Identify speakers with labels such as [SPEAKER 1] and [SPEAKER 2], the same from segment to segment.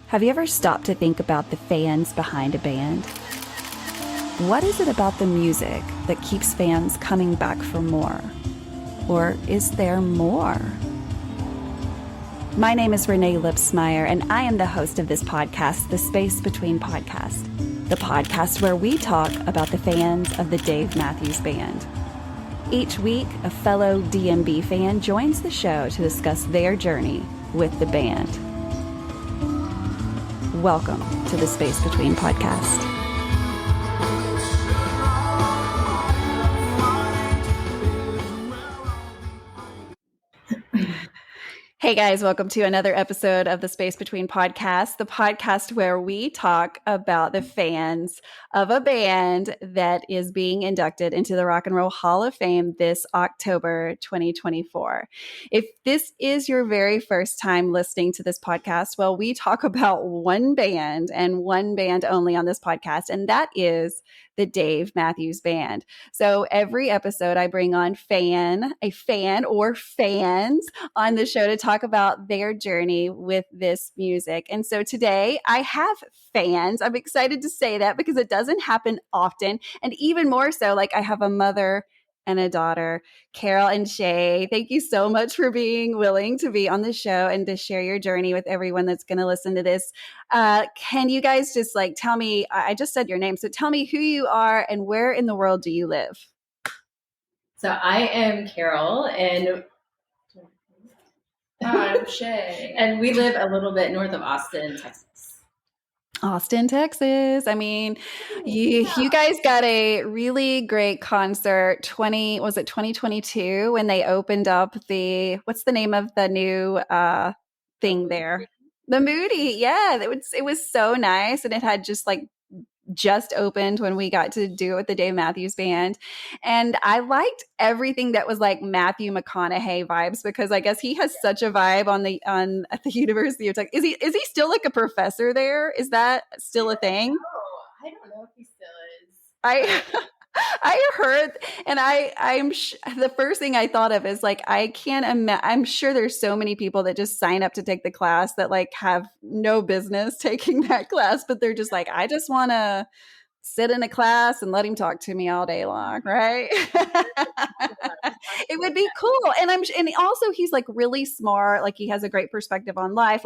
[SPEAKER 1] Have you ever stopped to think about the fans behind a band? What is it about the music that keeps fans coming back for more? Or is there more? My name is Renae Lipsmeyer, and I am the host of this podcast, The Space Between Podcast, the podcast where we talk about the fans of the Dave Matthews Band. Each week, a fellow DMB fan joins the show to discuss their journey with the band. Welcome to the Space Between Podcast. Hey guys, welcome to another episode of the Space Between Podcast, the podcast where we talk about the fans of a band that is being inducted into the Rock and Roll Hall of Fame this October 2024. If this is your very first time listening to this podcast, well, we talk about one band and one band only on this podcast, and that is the Dave Matthews Band. So every episode I bring on a fan or fans on the show to talk about their journey with this music. And so today I have fans. I'm excited to say that because it doesn't happen often. And even more so, like I have a mother and a daughter, Carol and Shae. Thank you so much for being willing to be on the show and to share your journey with everyone that's going to listen to this. Can you guys just tell me, I just said your name, so tell me who you are and where in the world do you live?
[SPEAKER 2] So I am Carol and
[SPEAKER 3] I'm Shae.
[SPEAKER 2] And we live a little bit north of Austin, Texas.
[SPEAKER 1] Austin, Texas. I mean, you guys got a really great concert. 2022 when they opened up what's the name of the new thing there? The Moody. Yeah, it was so nice, and it had just opened when we got to do it with the Dave Matthews Band. And I liked everything that was like Matthew McConaughey vibes, because I guess he has such a vibe at the University of Texas. Is he still like a professor there? Is that still a thing?
[SPEAKER 2] I don't know if he still
[SPEAKER 1] is. I heard, and the first thing I thought of is I can't imagine. I'm sure there's so many people that just sign up to take the class that have no business taking that class, but they're just I just want to sit in a class and let him talk to me all day long, right? It would be cool, and also he's really smart. He has a great perspective on life.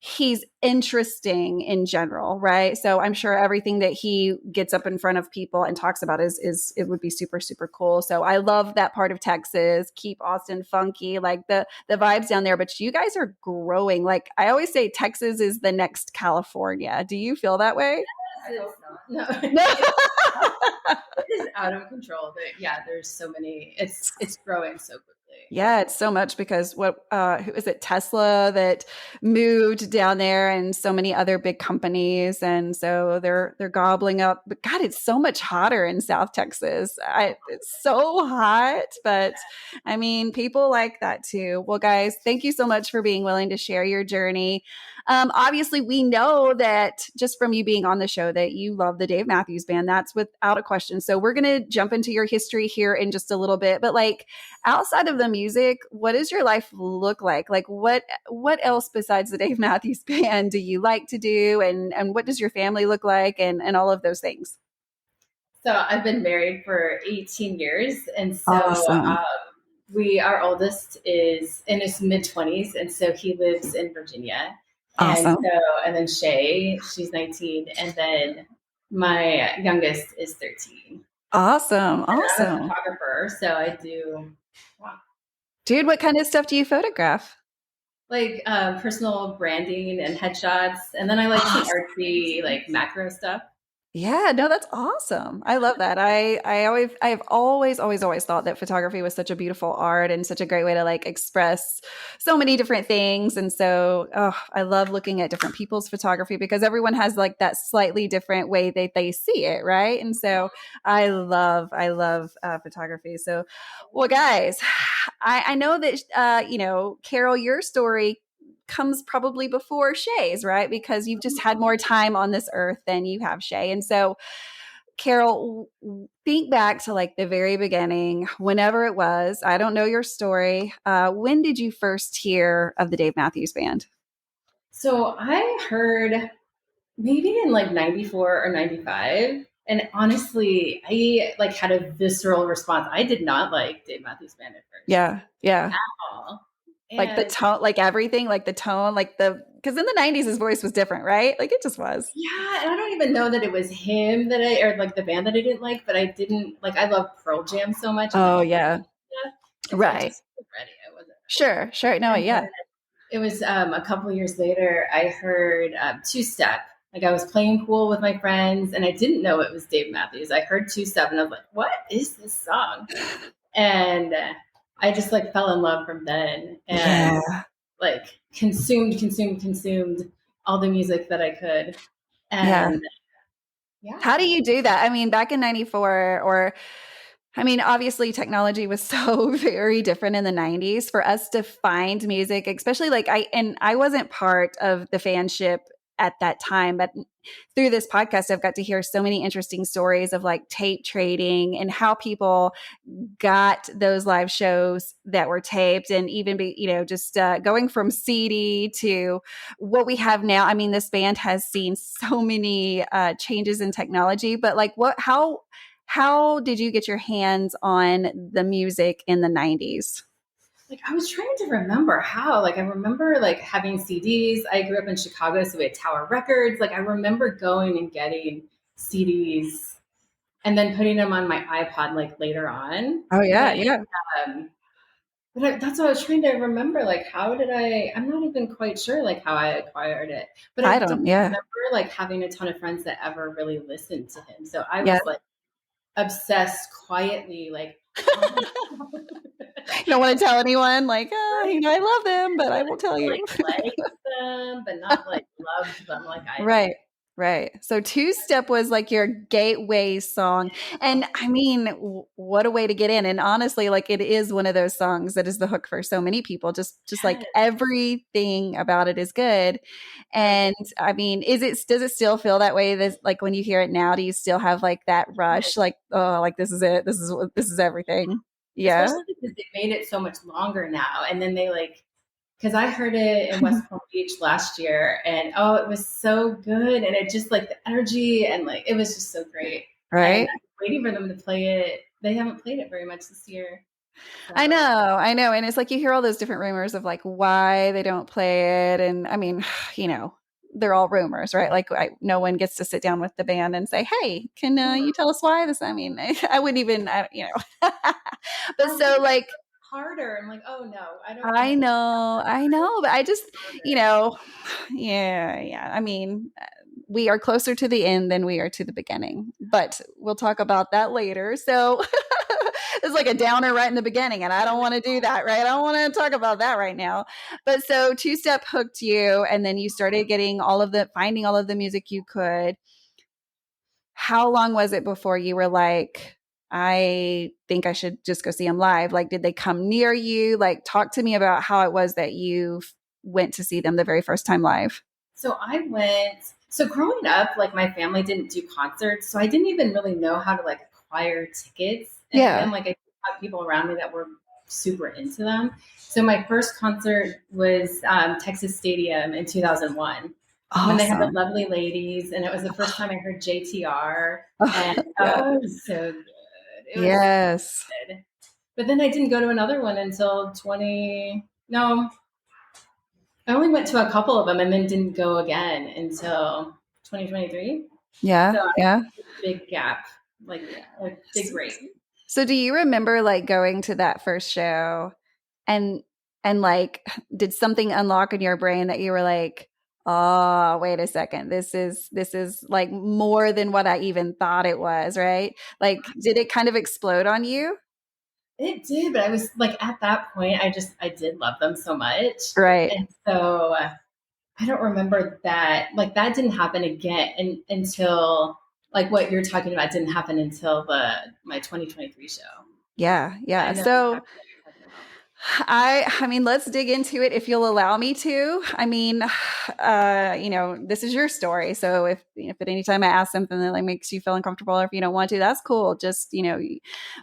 [SPEAKER 1] He's interesting in general, right? So I'm sure everything that he gets up in front of people and talks about is it would be super, super cool. So I love that part of Texas. Keep Austin funky, the vibes down there. But you guys are growing. I always say Texas is the next California. Do you feel that way?
[SPEAKER 2] I hope not. No. It is out of control. There's so many. It's growing so quickly.
[SPEAKER 1] Yeah, it's so much because who is it? Tesla that moved down there, and so many other big companies, and so they're gobbling up. But God, it's so much hotter in South Texas. It's so hot, but I mean, people like that too. Well, guys, thank you so much for being willing to share your journey. Obviously, we know that just from you being on the show that you love the Dave Matthews Band. That's without a question. So we're going to jump into your history here in just a little bit. But outside of the music, what does your life look like? What else besides the Dave Matthews Band do you like to do? And what does your family look like? And all of those things.
[SPEAKER 2] So I've been married for 18 years. And so
[SPEAKER 1] awesome.
[SPEAKER 2] Our oldest is in his mid-20s. And so he lives in Virginia.
[SPEAKER 1] Awesome.
[SPEAKER 2] And then Shae, she's 19. And then my youngest is 13.
[SPEAKER 1] Awesome.
[SPEAKER 2] I'm a photographer. So I do. Wow.
[SPEAKER 1] Dude, what kind of stuff do you photograph?
[SPEAKER 2] Personal branding and headshots. And then I like some artsy, macro stuff.
[SPEAKER 1] Yeah, no, that's awesome. I love that. I've always thought that photography was such a beautiful art and such a great way to express so many different things. And so, I love looking at different people's photography because everyone has that slightly different way that they see it, right? And so, I love photography. So, well, guys, I know that Carol, your story comes probably before Shae's, right? Because you've just had more time on this earth than you have, Shae. And so, Carol, think back to the very beginning, whenever it was. I don't know your story. When did you first hear of the Dave Matthews Band?
[SPEAKER 2] So I heard maybe in like 94 or 95. And honestly, I like had a visceral response. I did not like Dave Matthews Band at first
[SPEAKER 1] Yeah. Yeah.
[SPEAKER 2] at all.
[SPEAKER 1] Like the
[SPEAKER 2] And
[SPEAKER 1] tone, like everything, like the tone, like because in the 90s, his voice was different, right? Like it just was.
[SPEAKER 2] yeah, and I don't even know that it was him that I or like the band that I didn't like, but I didn't like I love Pearl Jam so much and like
[SPEAKER 1] Oh,
[SPEAKER 2] all
[SPEAKER 1] yeah.
[SPEAKER 2] that stuff. And so I
[SPEAKER 1] Right.
[SPEAKER 2] just wasn't ready. I wasn't ready.
[SPEAKER 1] Sure. Sure. No,
[SPEAKER 2] And
[SPEAKER 1] yeah.
[SPEAKER 2] then it was a couple of years later, I heard Two Step. Like I was playing pool with my friends and I didn't know it was Dave Matthews. I heard Two Step and I was like, what is this song? And I just like fell in love from then and
[SPEAKER 1] Yeah.
[SPEAKER 2] like consumed all the music that I could.
[SPEAKER 1] Yeah.
[SPEAKER 2] And
[SPEAKER 1] How do
[SPEAKER 2] yeah,
[SPEAKER 1] you do that? I mean, back in 94, or I mean, obviously technology was so very different in the 90s for us to find music, especially like I wasn't part of the fanship at that time, but through this podcast, I've got to hear so many interesting stories of like tape trading and how people got those live shows that were taped and even be, just going from CD to what we have now. I mean, this band has seen so many changes in technology, but like how did you get your hands on the music in the 90s?
[SPEAKER 2] like I was trying to remember how. Like I remember like having CDs. I grew up in Chicago, so we had Tower Records. Like I remember going and getting CDs and then putting them on my iPod like later on.
[SPEAKER 1] Oh,
[SPEAKER 2] But
[SPEAKER 1] yeah, yeah.
[SPEAKER 2] um, that's what I was trying to remember. Like how did I? I'm not even quite sure like how I acquired it. But I
[SPEAKER 1] I
[SPEAKER 2] don't
[SPEAKER 1] don't, yeah.
[SPEAKER 2] remember like having a ton of friends that ever really listened to him. So I
[SPEAKER 1] Yeah.
[SPEAKER 2] was like obsessed quietly, like on
[SPEAKER 1] You don't want to tell anyone, like,
[SPEAKER 2] right?
[SPEAKER 1] I love them, but I won't tell
[SPEAKER 2] Like
[SPEAKER 1] you.
[SPEAKER 2] liked them, but not like loved them like I did.
[SPEAKER 1] Right. Right. So Two Step was like your gateway song. And I mean, what a way to get in. And honestly, like it is one of those songs that is the hook for so many people. Just like
[SPEAKER 2] Yes,
[SPEAKER 1] everything about it is good.
[SPEAKER 2] so
[SPEAKER 1] And I mean, does it still feel that way? This like when you hear it now, do you still have like that
[SPEAKER 2] good.
[SPEAKER 1] rush? Like, oh, like this is it. This is everything. Yeah.
[SPEAKER 2] Especially because they made it so much longer now, and then they like because I heard it in West Palm Beach last year, and oh, it was so good, and it just like the energy and like it was just so great. And
[SPEAKER 1] Right.
[SPEAKER 2] I'm waiting for them to play it. They haven't played it very much this year,
[SPEAKER 1] I
[SPEAKER 2] so
[SPEAKER 1] know, I know. And it's like you hear all those different rumors of like why they don't play it. And I mean, they're all rumors, right? Like no one gets to sit down with the band and say, hey, can you tell us why this? I mean, I wouldn't even, but
[SPEAKER 2] or
[SPEAKER 1] so like,
[SPEAKER 2] harder. I'm like, oh no, I don't want to hear
[SPEAKER 1] I know, but I just, you
[SPEAKER 2] harder.
[SPEAKER 1] know, yeah, yeah. I mean, we are closer to the end than we are to the beginning, but we'll talk about that later. So it's like a downer right in the beginning, and I don't want to do that, right? I don't want to talk about that right now. But so Two Step hooked you, and then you started getting finding all of the music you could. How long was it before you were like, I think I should just go see them live? Like, did they come near you? Like, talk to me about how it was that you went to see them the very first time live.
[SPEAKER 2] So I went. So growing up, like my family didn't do concerts, so I didn't even really know how to like acquire tickets. And for
[SPEAKER 1] Yeah.
[SPEAKER 2] them, like I had people around me that were super into them. So my first concert was Texas Stadium in 2001 when they had the
[SPEAKER 1] Awesome.
[SPEAKER 2] Lovely Ladies, and it was the first time I heard JTR,
[SPEAKER 1] Oh,
[SPEAKER 2] and
[SPEAKER 1] yeah.
[SPEAKER 2] oh, it was so good. It was so
[SPEAKER 1] Yes.
[SPEAKER 2] good. But then I didn't go to another one until 20. No, I only went to a couple of them and then didn't go again until 2023. So
[SPEAKER 1] Yeah.
[SPEAKER 2] I
[SPEAKER 1] Yeah.
[SPEAKER 2] took a big gap, like a big break.
[SPEAKER 1] So do you remember like going to that first show and like did something unlock in your brain that you were like, "Oh, wait a second. This is like more than what I even thought it was," right? Like did it kind of explode on you?
[SPEAKER 2] It did, but I was like at that point, I did love them so much,
[SPEAKER 1] Right.
[SPEAKER 2] and so I don't remember that. Like that didn't happen again until like what you're talking about didn't happen until the my 2023 show.
[SPEAKER 1] Yeah.
[SPEAKER 2] I
[SPEAKER 1] Yeah.
[SPEAKER 2] know
[SPEAKER 1] So
[SPEAKER 2] exactly what you're talking about.
[SPEAKER 1] I mean, let's dig into it if you'll allow me to. I mean, this is your story. So if at any time I ask something that like makes you feel uncomfortable, or if you don't want to, that's cool. Just,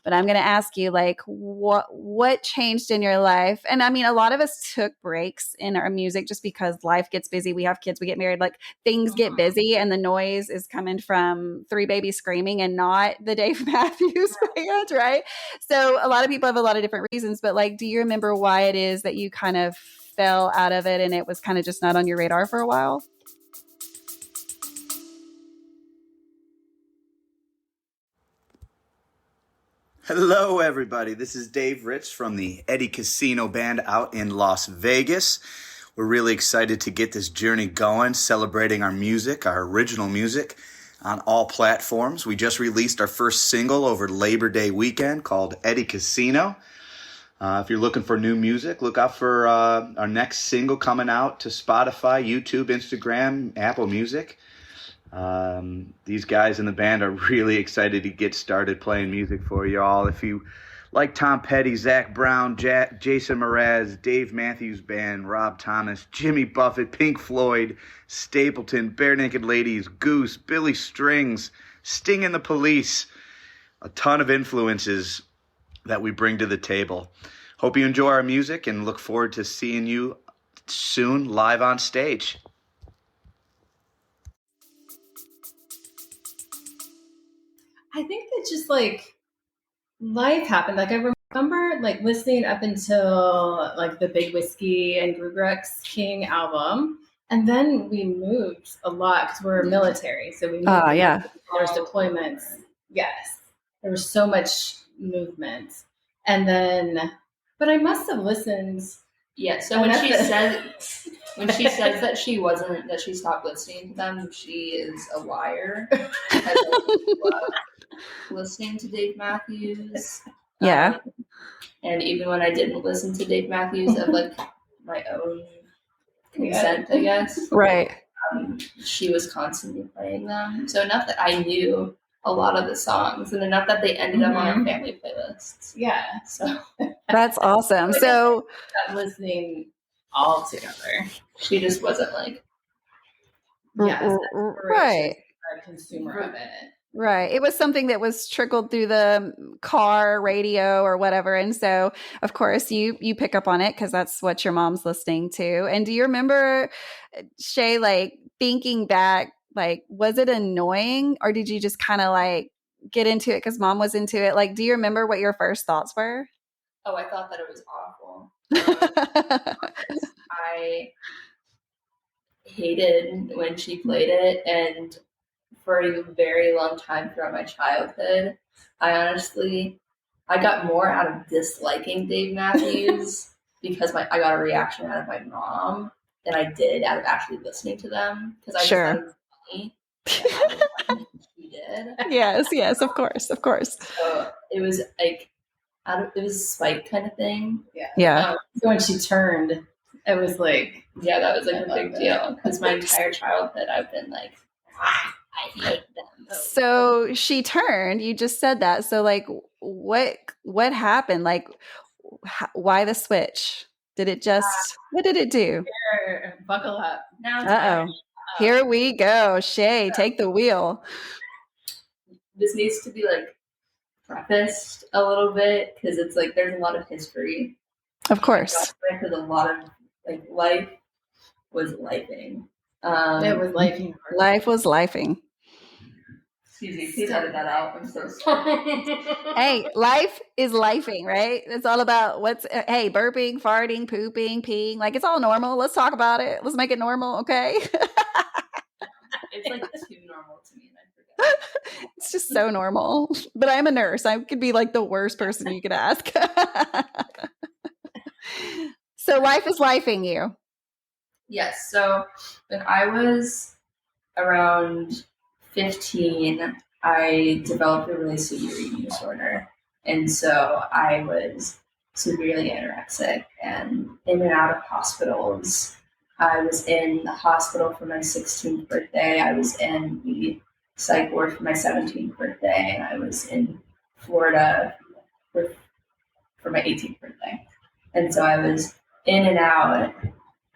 [SPEAKER 1] but I'm going to ask you like, what changed in your life? And I mean, a lot of us took breaks in our music just because life gets busy. We have kids, we get married, like things get busy, and the noise is coming from three babies screaming and not the Dave Matthews Band, right? So a lot of people have a lot of different reasons, but like, do you remember why it is that you kind of fell out of it and it was kind of just not on your radar for a while?
[SPEAKER 3] Hello, everybody. This is Dave Rich from the Eddie Casino Band out in Las Vegas. We're really excited to get this journey going, celebrating our music, our original music, on all platforms. We just released our first single over Labor Day weekend called Eddie Casino. If you're looking for new music, look out for our next single coming out to Spotify, YouTube, Instagram, Apple Music. These guys in the band are really excited to get started playing music for you all. If you like Tom Petty, Zach Brown, Jason Mraz, Dave Matthews Band, Rob Thomas, Jimmy Buffett, Pink Floyd, Stapleton, Bare Naked Ladies, Goose, Billy Strings, Sting and the Police, a ton of influences that we bring to the table. Hope you enjoy our music and look forward to seeing you soon live on stage.
[SPEAKER 2] I think that just like life happened. Like I remember like listening up until like the Big Whiskey and Grugrex King album. And then we moved a lot because we're military. So we moved a lot.
[SPEAKER 1] Yeah.
[SPEAKER 2] There's deployments. Yes. There was so much movement. And then, but I must have listened.
[SPEAKER 4] Yeah, so when she says that she stopped listening to them, she is a liar. I love listening to Dave Matthews.
[SPEAKER 1] Yeah.
[SPEAKER 4] And even when I didn't listen to Dave Matthews of like my own consent, I guess.
[SPEAKER 1] Right.
[SPEAKER 4] She was constantly playing them. So enough that I knew a lot of the songs and enough that they ended up on our family playlists.
[SPEAKER 2] Yeah.
[SPEAKER 4] So
[SPEAKER 1] that's awesome. So
[SPEAKER 2] listening all together.
[SPEAKER 4] She just wasn't like
[SPEAKER 1] right.
[SPEAKER 2] A consumer of it.
[SPEAKER 1] Right. It was something that was trickled through the car radio or whatever. And so, of course, you pick up on it because that's what your mom's listening to. And do you remember, Shae, like thinking back, like, was it annoying or did you just kind of like get into it because mom was into it? Like, do you remember what your first thoughts were?
[SPEAKER 4] Oh, I thought that it was awful. I hated when she played it, and for a very long time throughout my childhood, I got more out of disliking Dave Matthews because I got a reaction out of my mom than I did out of actually listening to them because I just thought it was funny. And she did.
[SPEAKER 1] Yes, of course.
[SPEAKER 4] So it was like it was a spite kind of thing.
[SPEAKER 1] Yeah.
[SPEAKER 2] So when she turned, it was like,
[SPEAKER 4] that was like a big deal because my entire childhood I've been like, I hate them.
[SPEAKER 1] So she turned. You just said that. So like, what happened? Like, why the switch? Did it just? What did it do?
[SPEAKER 2] Buckle up.
[SPEAKER 4] Now
[SPEAKER 1] here we go. Shae, take the wheel.
[SPEAKER 4] This needs to be like prefaced a little bit because it's like there's a lot of history.
[SPEAKER 1] Of course.
[SPEAKER 4] Because a lot of like life was lifing.
[SPEAKER 2] It was lifing.
[SPEAKER 1] Life was lifing.
[SPEAKER 4] Excuse me, please edit that out. I'm so sorry.
[SPEAKER 1] Hey, life is lifing, right? It's all about burping, farting, pooping, peeing. Like it's all normal. Let's talk about it. Let's make it normal, okay?
[SPEAKER 4] It's like too normal to me, and I forget.
[SPEAKER 1] It's just so normal. But I'm a nurse. I could be like the worst person you could ask. So life is lifing you.
[SPEAKER 4] Yes. So when I was around 15, I developed a really severe eating disorder. And so I was severely anorexic and in and out of hospitals. I was in the hospital for my 16th birthday. I was in the psych ward for my 17th birthday. And I was in Florida for my 18th birthday. And so I was in and out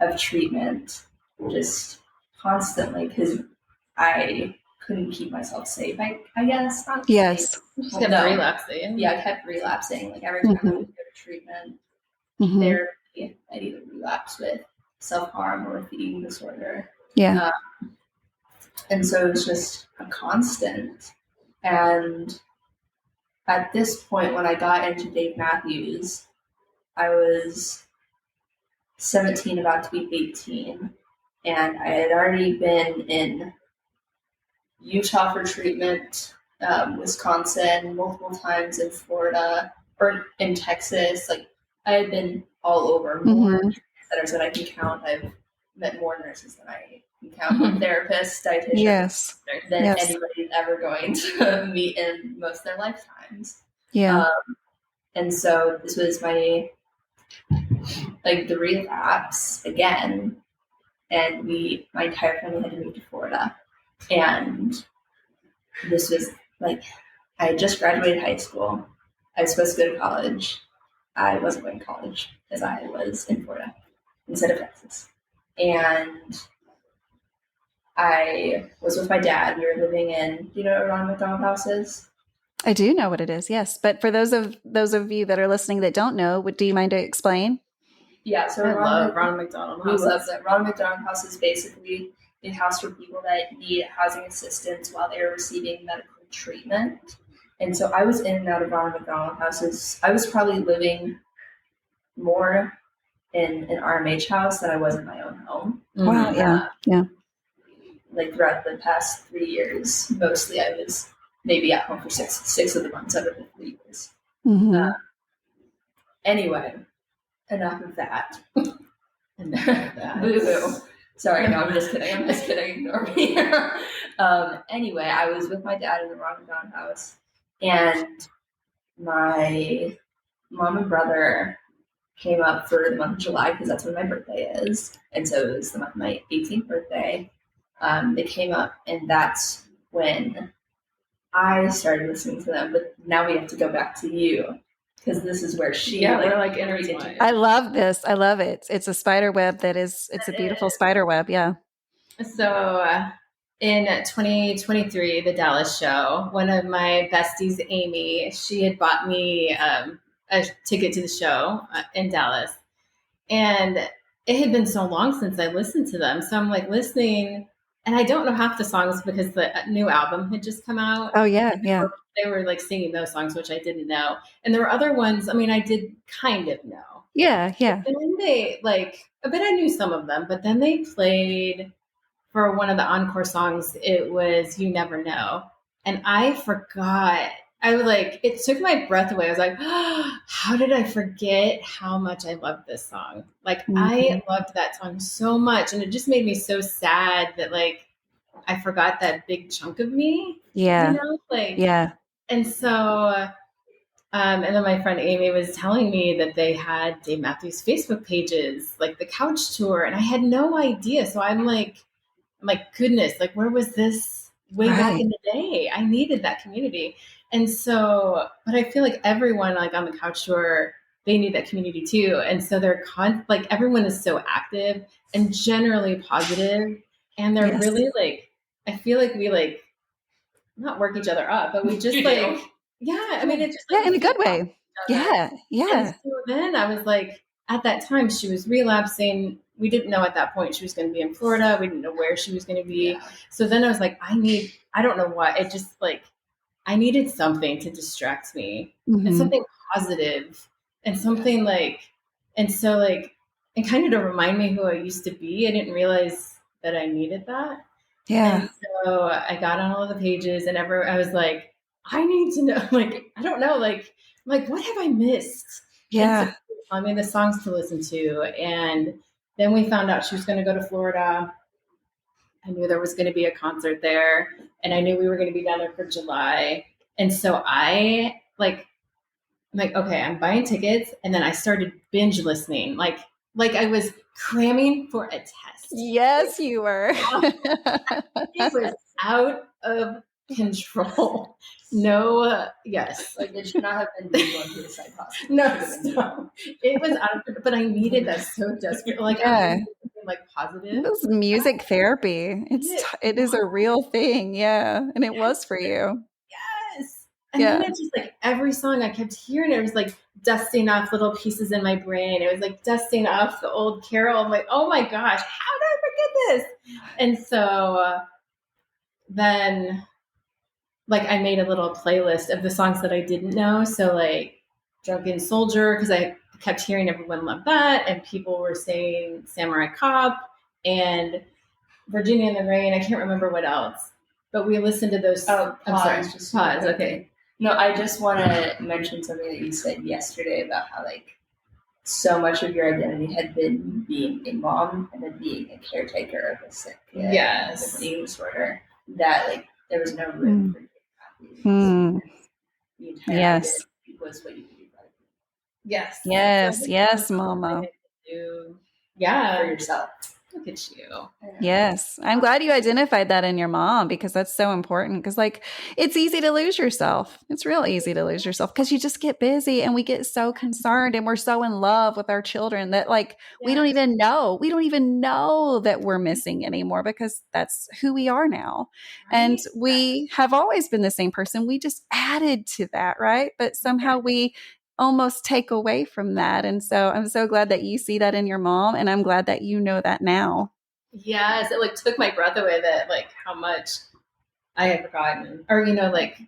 [SPEAKER 4] of treatment just constantly because I couldn't keep myself safe, I guess. Not
[SPEAKER 1] Yes.
[SPEAKER 4] safe.
[SPEAKER 2] Just kept relapsing.
[SPEAKER 4] Yeah, I kept relapsing. Like every time I would go to treatment, therapy, I'd either relapse with self-harm or with the eating disorder.
[SPEAKER 1] Yeah.
[SPEAKER 4] And so it was just a constant. And at this point, when I got into Dave Matthews, I was 17, about to be 18. And I had already been in Utah for treatment, Wisconsin, multiple times in Florida, or in Texas. Like, I had been all over, more centers that I can count. I've met more nurses than I can count, therapists, dietitians, than anybody's ever going to meet in most of their lifetimes.
[SPEAKER 1] Yeah.
[SPEAKER 4] And so this was my, like, the relapse again. And my entire family had to move to Florida. And this was like, I had just graduated high school. I was supposed to go to college. I wasn't going to college because I was in Florida instead of Texas. And I was with my dad. We were living in, do you know what Ronald McDonald House is?
[SPEAKER 1] I do know what it is, yes. But for those of you that are listening that don't know, do you mind to explain?
[SPEAKER 4] Yeah, so
[SPEAKER 2] I love Ronald McDonald House.
[SPEAKER 4] We love that. Ronald McDonald House is basically a house for people that need housing assistance while they are receiving medical treatment. And so I was in and out of Ronald McDonald houses. I was probably living more in an RMH house than I was in my own home.
[SPEAKER 1] Wow, yeah.
[SPEAKER 4] Like throughout the past 3 years, mostly I was maybe at home for six of the months out of the 3 years. Anyway, enough of that. Boo-hoo. Sorry, no, I'm just kidding. Ignore me. Anyway, I was with my dad in the Ronald McDonald house, and my mom and brother came up for the month of July because that's when my birthday is. And so it was the month of my 18th birthday. They came up, and that's when I started listening to them. But now we have to go back to you because this is where
[SPEAKER 2] we're like intertwined.
[SPEAKER 1] I love this. I love it. It's a spider web it's a beautiful spider web. Yeah.
[SPEAKER 2] So in 2023, the Dallas show, one of my besties, Amy, she had bought me a ticket to the show in Dallas. And it had been so long since I listened to them. So I'm like listening, and I don't know half the songs because the new album had just come out.
[SPEAKER 1] Oh, yeah,
[SPEAKER 2] They were like singing those songs, which I didn't know. And there were other ones, I mean, I did kind of know.
[SPEAKER 1] Yeah.
[SPEAKER 2] And then they, I knew some of them, but then they played for one of the encore songs, it was You Never Know. And I forgot. It took my breath away. I was like, oh, how did I forget how much I loved this song? I loved that song so much. And it just made me so sad that, I forgot that big chunk of me.
[SPEAKER 1] Yeah.
[SPEAKER 2] You know?
[SPEAKER 1] Yeah.
[SPEAKER 2] And so, and then my friend Amy was telling me that they had Dave Matthews Facebook pages, like the couch tour. And I had no idea. So I'm like, goodness, where was this way back in the day? I needed that community. And so, but I feel like everyone on the couch tour, they need that community too. And so they're everyone is so active and generally positive. And they're really I feel like we not work each other up, but we just I mean, it's just
[SPEAKER 1] in a good way. Yeah.
[SPEAKER 2] And so then I was at that time she was relapsing. We didn't know at that point she was going to be in Florida. We didn't know where she was going to be. Yeah. So then I was I don't know what, it just I needed something to distract me and something positive and something and kind of to remind me who I used to be. I didn't realize that I needed that.
[SPEAKER 1] Yeah.
[SPEAKER 2] And so I got on all of the pages and I was I need to know, I don't know, what have I missed?
[SPEAKER 1] Yeah.
[SPEAKER 2] I mean, the songs to listen to. And then we found out she was going to go to Florida. I knew there was going to be a concert there, and I knew we were going to be down there for July. And so I'm okay, I'm buying tickets. And then I started binge listening. I was cramming for a test.
[SPEAKER 1] Yes, you were.
[SPEAKER 2] It was out of control. No, yes.
[SPEAKER 4] Like, it should not have been me going through a side hustle.
[SPEAKER 2] No. It was out of control, but I needed that so desperately. Like, I
[SPEAKER 1] Yeah.
[SPEAKER 2] was something like positive.
[SPEAKER 1] This is music therapy. It is a real thing. Yeah. And it was for you.
[SPEAKER 2] Yes. And then it's just like every song I kept hearing, it was like dusting off little pieces in my brain. It was like dusting off the old Carol. I'm like, oh my gosh, how did I forget this? And so then, like, I made a little playlist of the songs that I didn't know. So, like, Drunken Soldier, because I kept hearing everyone love that, and people were saying Samurai Cop and Virginia in the Rain. I can't remember what else, but we listened to those.
[SPEAKER 4] Oh,
[SPEAKER 2] I'm sorry,
[SPEAKER 4] pause.
[SPEAKER 2] just pause. Okay.
[SPEAKER 4] No, I just want to mention something that you said yesterday about how, like, so much of your identity had been being a mom and then being a caretaker of a sick kid with an eating disorder, that, like, there was no room for you. The entire
[SPEAKER 1] Yes.
[SPEAKER 4] identity was what you could do.
[SPEAKER 2] Yes.
[SPEAKER 1] Yes, Mama.
[SPEAKER 2] Yeah.
[SPEAKER 4] For yourself.
[SPEAKER 2] Look at you.
[SPEAKER 1] Yes. I'm glad you identified that in your mom, because that's so important. Because, like, it's easy to lose yourself. It's real easy to lose yourself because you just get busy and we get so concerned and we're so in love with our children that, like, we don't even know that we're missing anymore, because that's who we are now. Right? And we have always been the same person. We just added to that, right? But somehow we almost take away from that. And so I'm so glad that you see that in your mom, and I'm glad that you know that now.
[SPEAKER 2] Yes, it, like, took my breath away that, like, how much I had forgotten, or, you know, like,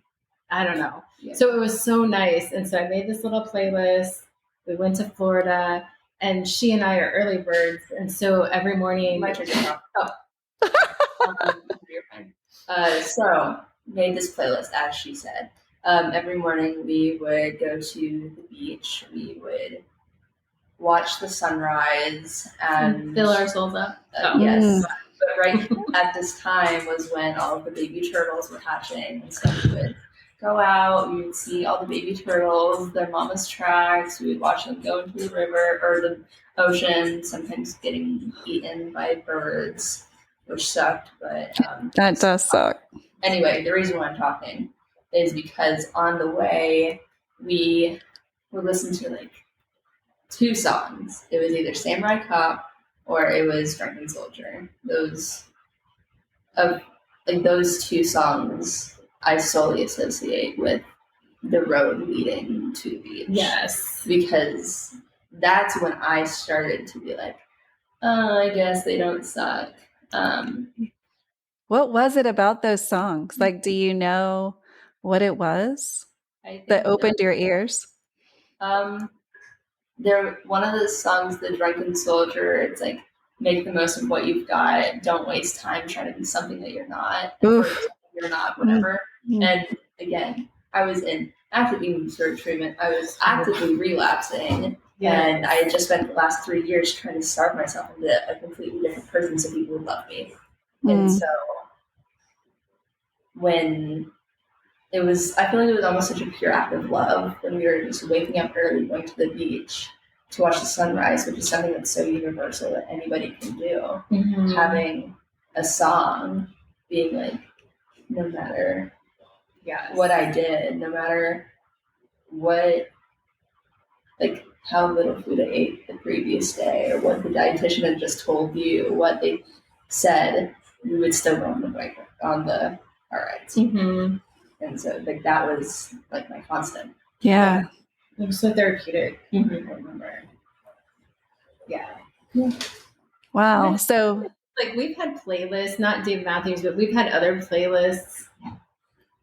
[SPEAKER 2] I don't know. Yeah. So it was so nice. And so I made this little playlist. We went to Florida, and she and I are early birds. And so every morning,
[SPEAKER 4] my turn to talk. You're fine. So made this playlist, as she said. Every morning we would go to the beach. We would watch the sunrise and
[SPEAKER 2] fill our souls up.
[SPEAKER 4] Yes. But right at this time was when all of the baby turtles were hatching. And so we would go out, we would see all the baby turtles, their mama's tracks. We would watch them go into the river or the ocean, sometimes getting eaten by birds, which sucked. But
[SPEAKER 1] that does suck.
[SPEAKER 4] Anyway, the reason why I'm talking is because on the way we would listen to, like, 2 songs. It was either Samurai Cop or it was Drunken Soldier. Those 2 songs I solely associate with the road leading to the beach.
[SPEAKER 2] Yes.
[SPEAKER 4] Because that's when I started to be like, oh, I guess they don't suck.
[SPEAKER 1] What was it about those songs? Like, do you know what it was that opened your ears?
[SPEAKER 4] They're one of the songs, The Drunken Soldier, it's like, make the most of what you've got. Don't waste time trying to be something that you're not. Or you're not, whatever. Mm-hmm. And again, I was in active eating disorder treatment. I was actively relapsing. Yes. And I had just spent the last 3 years trying to starve myself into a completely different person so people would love me. And so when it was, I feel like it was almost such a pure act of love when we were just waking up early, going to the beach to watch the sunrise, which is something that's so universal that anybody can do. Mm-hmm. Having a song being like, no matter what I did, no matter what, like, how little food I ate the previous day, or what the dietitian had just told you, what they said, we would still go on the bike, on the car rides. Mm-hmm. And so, like, that was, like, my constant.
[SPEAKER 1] Yeah.
[SPEAKER 2] It was so therapeutic.
[SPEAKER 4] Mm-hmm.
[SPEAKER 2] I remember.
[SPEAKER 4] Yeah.
[SPEAKER 1] Wow. So,
[SPEAKER 2] like, we've had playlists, not Dave Matthews, but we've had other playlists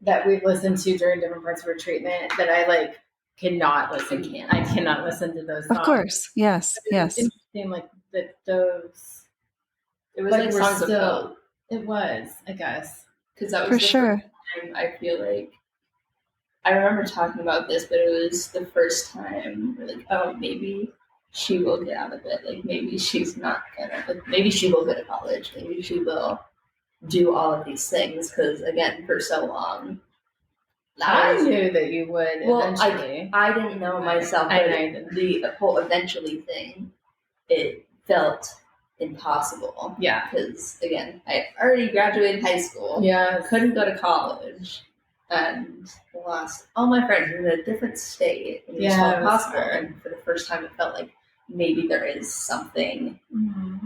[SPEAKER 2] that we've listened to during different parts of our treatment that I, like, cannot listen to. I cannot listen to those songs.
[SPEAKER 1] Of course. Yes. Yes.
[SPEAKER 2] It seemed like that those.
[SPEAKER 4] It was like songs of hope.
[SPEAKER 2] It was, I guess.
[SPEAKER 4] Because that was
[SPEAKER 1] for sure.
[SPEAKER 4] Time I feel like I remember talking about this, but it was the first time we're like, oh, maybe she will get out of it. Like, maybe she's not gonna. Like, maybe she will go to college. Maybe she will do all of these things. Because again, for so long,
[SPEAKER 2] I knew that you would eventually.
[SPEAKER 4] I didn't know myself. The whole eventually thing, it felt impossible.
[SPEAKER 2] Yeah.
[SPEAKER 4] Because, again, I already graduated high school.
[SPEAKER 2] Yeah.
[SPEAKER 4] Couldn't go to college. And lost all my friends in a different state. And it was so impossible. And for the first time, it felt like maybe there is something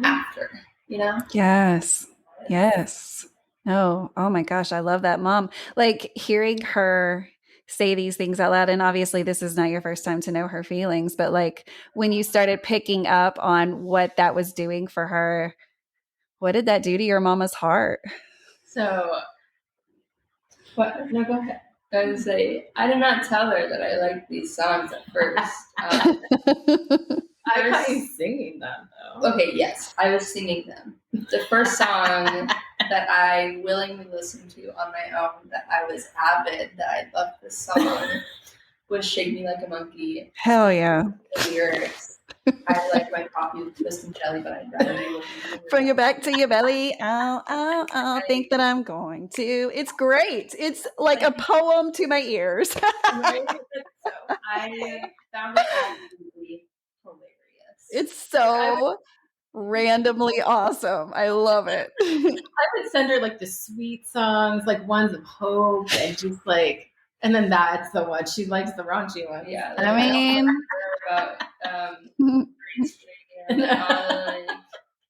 [SPEAKER 4] after, you know?
[SPEAKER 1] Yes. Yes. Oh my gosh. I love that, Mom. Like hearing her say these things out loud. And obviously, this is not your first time to know her feelings, but like when you started picking up on what that was doing for her, what did that do to your mama's heart?
[SPEAKER 4] So, what? No, go ahead. I would say, I did not tell her that I liked these songs at first.
[SPEAKER 2] I got you singing them, though.
[SPEAKER 4] Okay, yes, I was singing them. The first song that I willingly listened to on my own, that I was avid, that I loved this song, was Shake Me Like a Monkey.
[SPEAKER 1] Hell yeah.
[SPEAKER 4] The lyrics. I like my coffee with twist and jelly, but I'd rather do
[SPEAKER 1] Bring it back to your belly. I'll think that I'm going to. It's great. It's like a poem to my ears.
[SPEAKER 4] Right? So I found it absolutely hilarious.
[SPEAKER 1] It's so randomly awesome. I love it.
[SPEAKER 2] I would send her like the sweet songs, like ones of hope, and just like, and then that's the one she likes, the raunchy one.
[SPEAKER 4] Yeah,
[SPEAKER 1] like, I mean,
[SPEAKER 4] about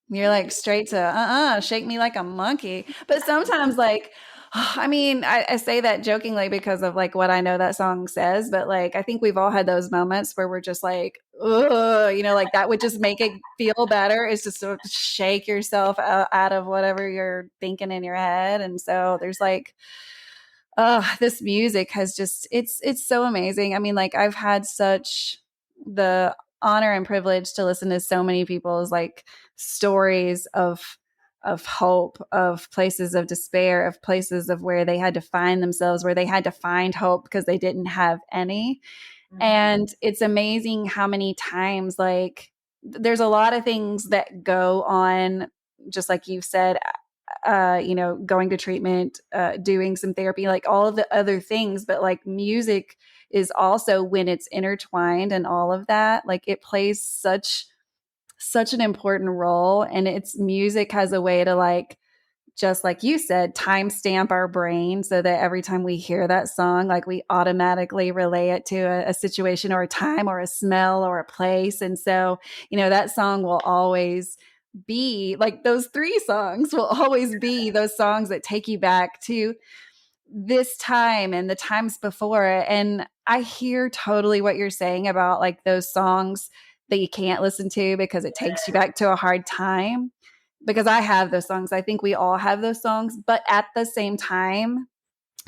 [SPEAKER 1] you're like straight to shake me like a monkey. But sometimes like, I mean, I say that jokingly because of like what I know that song says, but like I think we've all had those moments where we're just like, ugh, you know, like that would just make it feel better, is to sort of shake yourself out of whatever you're thinking in your head. And so there's like, this music has just, it's so amazing. I mean, like I've had such the honor and privilege to listen to so many people's like stories of hope, of places of despair, of places of where they had to find themselves, where they had to find hope because they didn't have any. And it's amazing how many times like there's a lot of things that go on, just like you've said, you know, going to treatment, doing some therapy, like all of the other things. But like music is also, when it's intertwined and all of that, like it plays such an important role. And it's music has a way to like, just like you said, timestamp our brain so that every time we hear that song, like we automatically relay it to a situation or a time or a smell or a place. And so, you know, that song will always be like, those three songs will always be those songs that take you back to this time and the times before. And I hear totally what you're saying about like those songs that you can't listen to because it takes you back to a hard time. Because I have those songs. I think we all have those songs. But at the same time,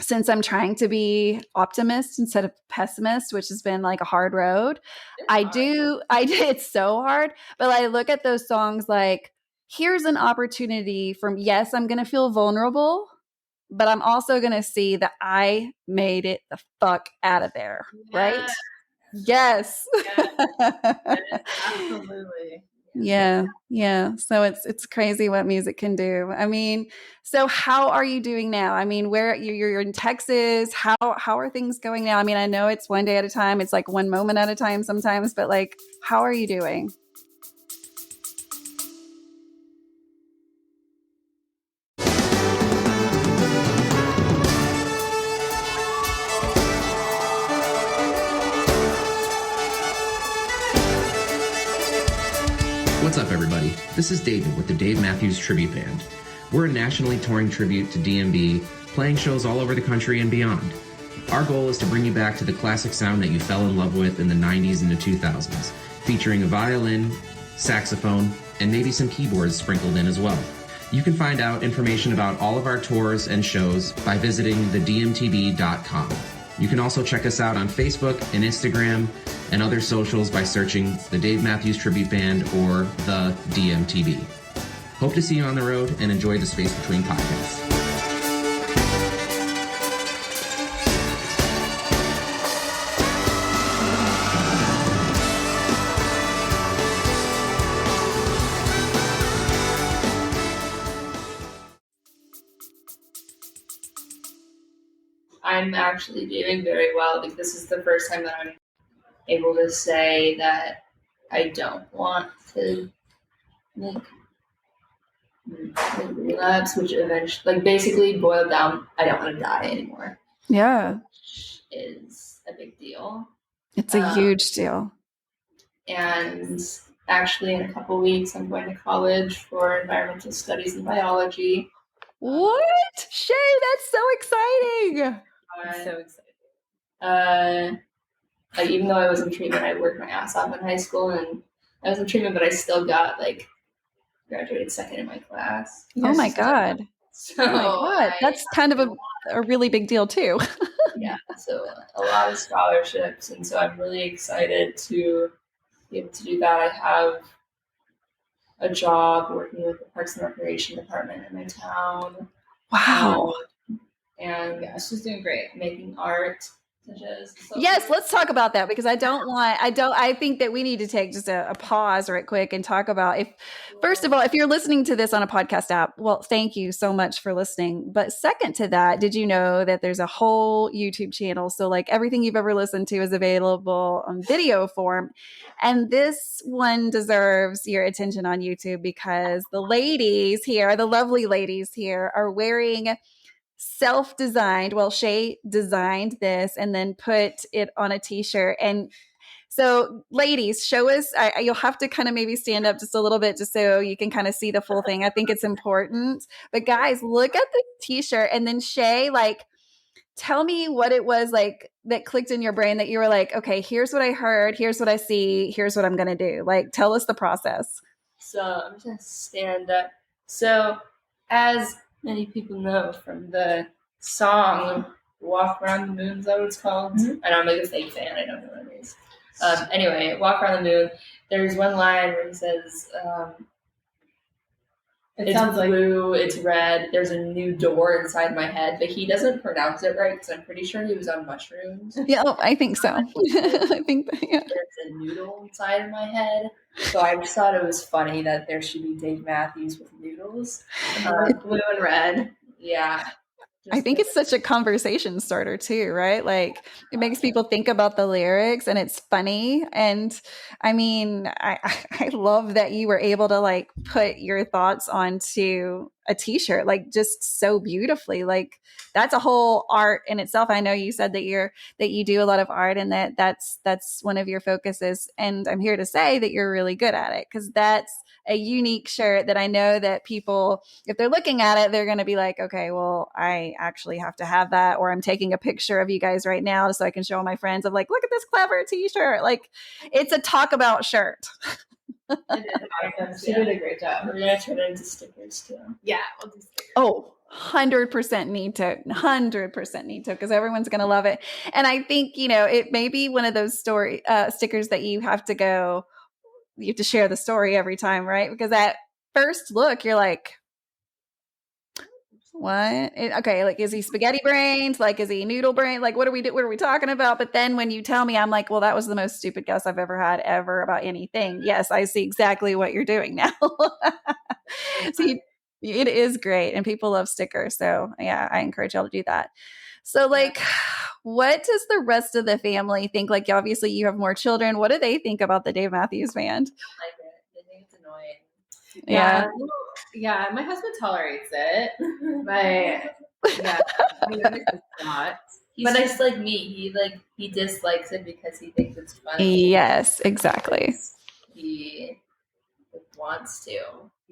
[SPEAKER 1] since I'm trying to be optimist instead of pessimist, which has been like a hard road, it's so hard. But I look at those songs like, here's an opportunity from, yes, I'm going to feel vulnerable, but I'm also going to see that I made it the fuck out of there. Yes. Right? Yes.
[SPEAKER 2] Absolutely.
[SPEAKER 1] Yeah. So it's crazy what music can do. I mean, so how are you doing now? I mean, where you're in Texas, how are things going now? I mean, I know it's one day at a time. It's like one moment at a time sometimes, but like, how are you doing?
[SPEAKER 5] What's up, everybody? This is David with the Dave Matthews Tribute Band. We're a nationally touring tribute to DMB, playing shows all over the country and beyond. Our goal is to bring you back to the classic sound that you fell in love with in the 90s and the 2000s, featuring a violin, saxophone, and maybe some keyboards sprinkled in as well. You can find out information about all of our tours and shows by visiting thedmtb.com. You can also check us out on Facebook and Instagram and other socials by searching the Dave Matthews Tribute Band or the DMTB. Hope to see you on the road and enjoy the Space Between podcast.
[SPEAKER 4] I'm actually doing very well because this is the first time that I'm able to say that I don't want to make like relapse, which eventually, like, basically boiled down, I don't want to die anymore.
[SPEAKER 1] Yeah.
[SPEAKER 4] Which is a big deal.
[SPEAKER 1] It's a huge deal.
[SPEAKER 4] And actually, in a couple weeks, I'm going to college for environmental studies and biology.
[SPEAKER 1] What? Shae, that's so exciting.
[SPEAKER 2] I'm so excited.
[SPEAKER 4] Like, even though I was in treatment, I worked my ass off in high school, and I was in treatment, but I still got, like, graduated second in my class.
[SPEAKER 1] Oh my God.
[SPEAKER 4] So
[SPEAKER 1] Oh my God. That's kind of a really big deal too.
[SPEAKER 4] Yeah, so a lot of scholarships, and so I'm really excited to be able to do that. I have a job working with the Parks and Recreation Department in my town.
[SPEAKER 1] Wow.
[SPEAKER 4] And
[SPEAKER 2] Yeah, she's doing great.
[SPEAKER 4] Making art.
[SPEAKER 1] Yes, let's talk about that, because I think that we need to take just a pause right quick and talk about, first of all, if you're listening to this on a podcast app, well, thank you so much for listening. But second to that, did you know that there's a whole YouTube channel? So like everything you've ever listened to is available on video form. And this one deserves your attention on YouTube, because the ladies here, the lovely ladies here, are wearing self-designed. Well, Shae designed this and then put it on a t-shirt. And so ladies, show us, you'll have to kind of maybe stand up just a little bit just so you can kind of see the full thing. I think it's important. But guys, look at the t-shirt, and then Shae, like, tell me what it was like that clicked in your brain that you were like, okay, here's what I heard, here's what I see, here's what I'm going to do. Like, tell us the process.
[SPEAKER 4] So I'm just going to stand up. So as many people know from the song Walk Around the Moon, is that what it's called? Mm-hmm. And I'm like a fake fan, I don't know what it is. Anyway, Walk Around the Moon, there's one line where he says, it sounds blue, it's red, there's a new door inside my head, but he doesn't pronounce it right because I'm pretty sure he was on mushrooms.
[SPEAKER 1] Yeah, I think so. I think that, yeah.
[SPEAKER 4] There's a noodle inside of my head. So I just thought it was funny that there should be Dave Matthews with noodles.
[SPEAKER 2] Blue and red.
[SPEAKER 4] Yeah.
[SPEAKER 1] I think it's such a conversation starter too, right? Like, it makes people think about the lyrics, and it's funny. And I mean, I love that you were able to like put your thoughts onto a t-shirt, like just so beautifully. Like, that's a whole art in itself. I know you said that you do a lot of art, and that's one of your focuses. And I'm here to say that you're really good at it, because that's a unique shirt that I know that people, if they're looking at it, they're going to be like, okay, well, I actually have to have that, or I'm taking a picture of you guys right now so I can show my friends of like, look at this clever t-shirt. Like, it's a talk about shirt.
[SPEAKER 2] She did a great job.
[SPEAKER 4] We're going to turn it into stickers too.
[SPEAKER 2] Yeah, we'll do stickers.
[SPEAKER 1] Oh, 100% need to, 100% need to, because everyone's going to love it. And I think, it may be one of those stickers that you have to share the story every time, right? Because at first look, you're like, what? Okay, like, is he spaghetti brains? Like, is he noodle brain? Like, what are we talking about? But then when you tell me, I'm like, well, that was the most stupid guess I've ever had about anything. Yes, I see exactly what you're doing now. So it is great, and people love stickers. So yeah, I encourage y'all to do that. So like, what does the rest of the family think? Like, obviously you have more children. What do they think about the Dave Matthews Band?
[SPEAKER 4] I like it. They think it's annoying.
[SPEAKER 2] Yeah, my husband tolerates it, but yeah, it's not.
[SPEAKER 4] He's just like me. He dislikes it because he thinks it's funny.
[SPEAKER 1] Yes, exactly.
[SPEAKER 4] He wants to.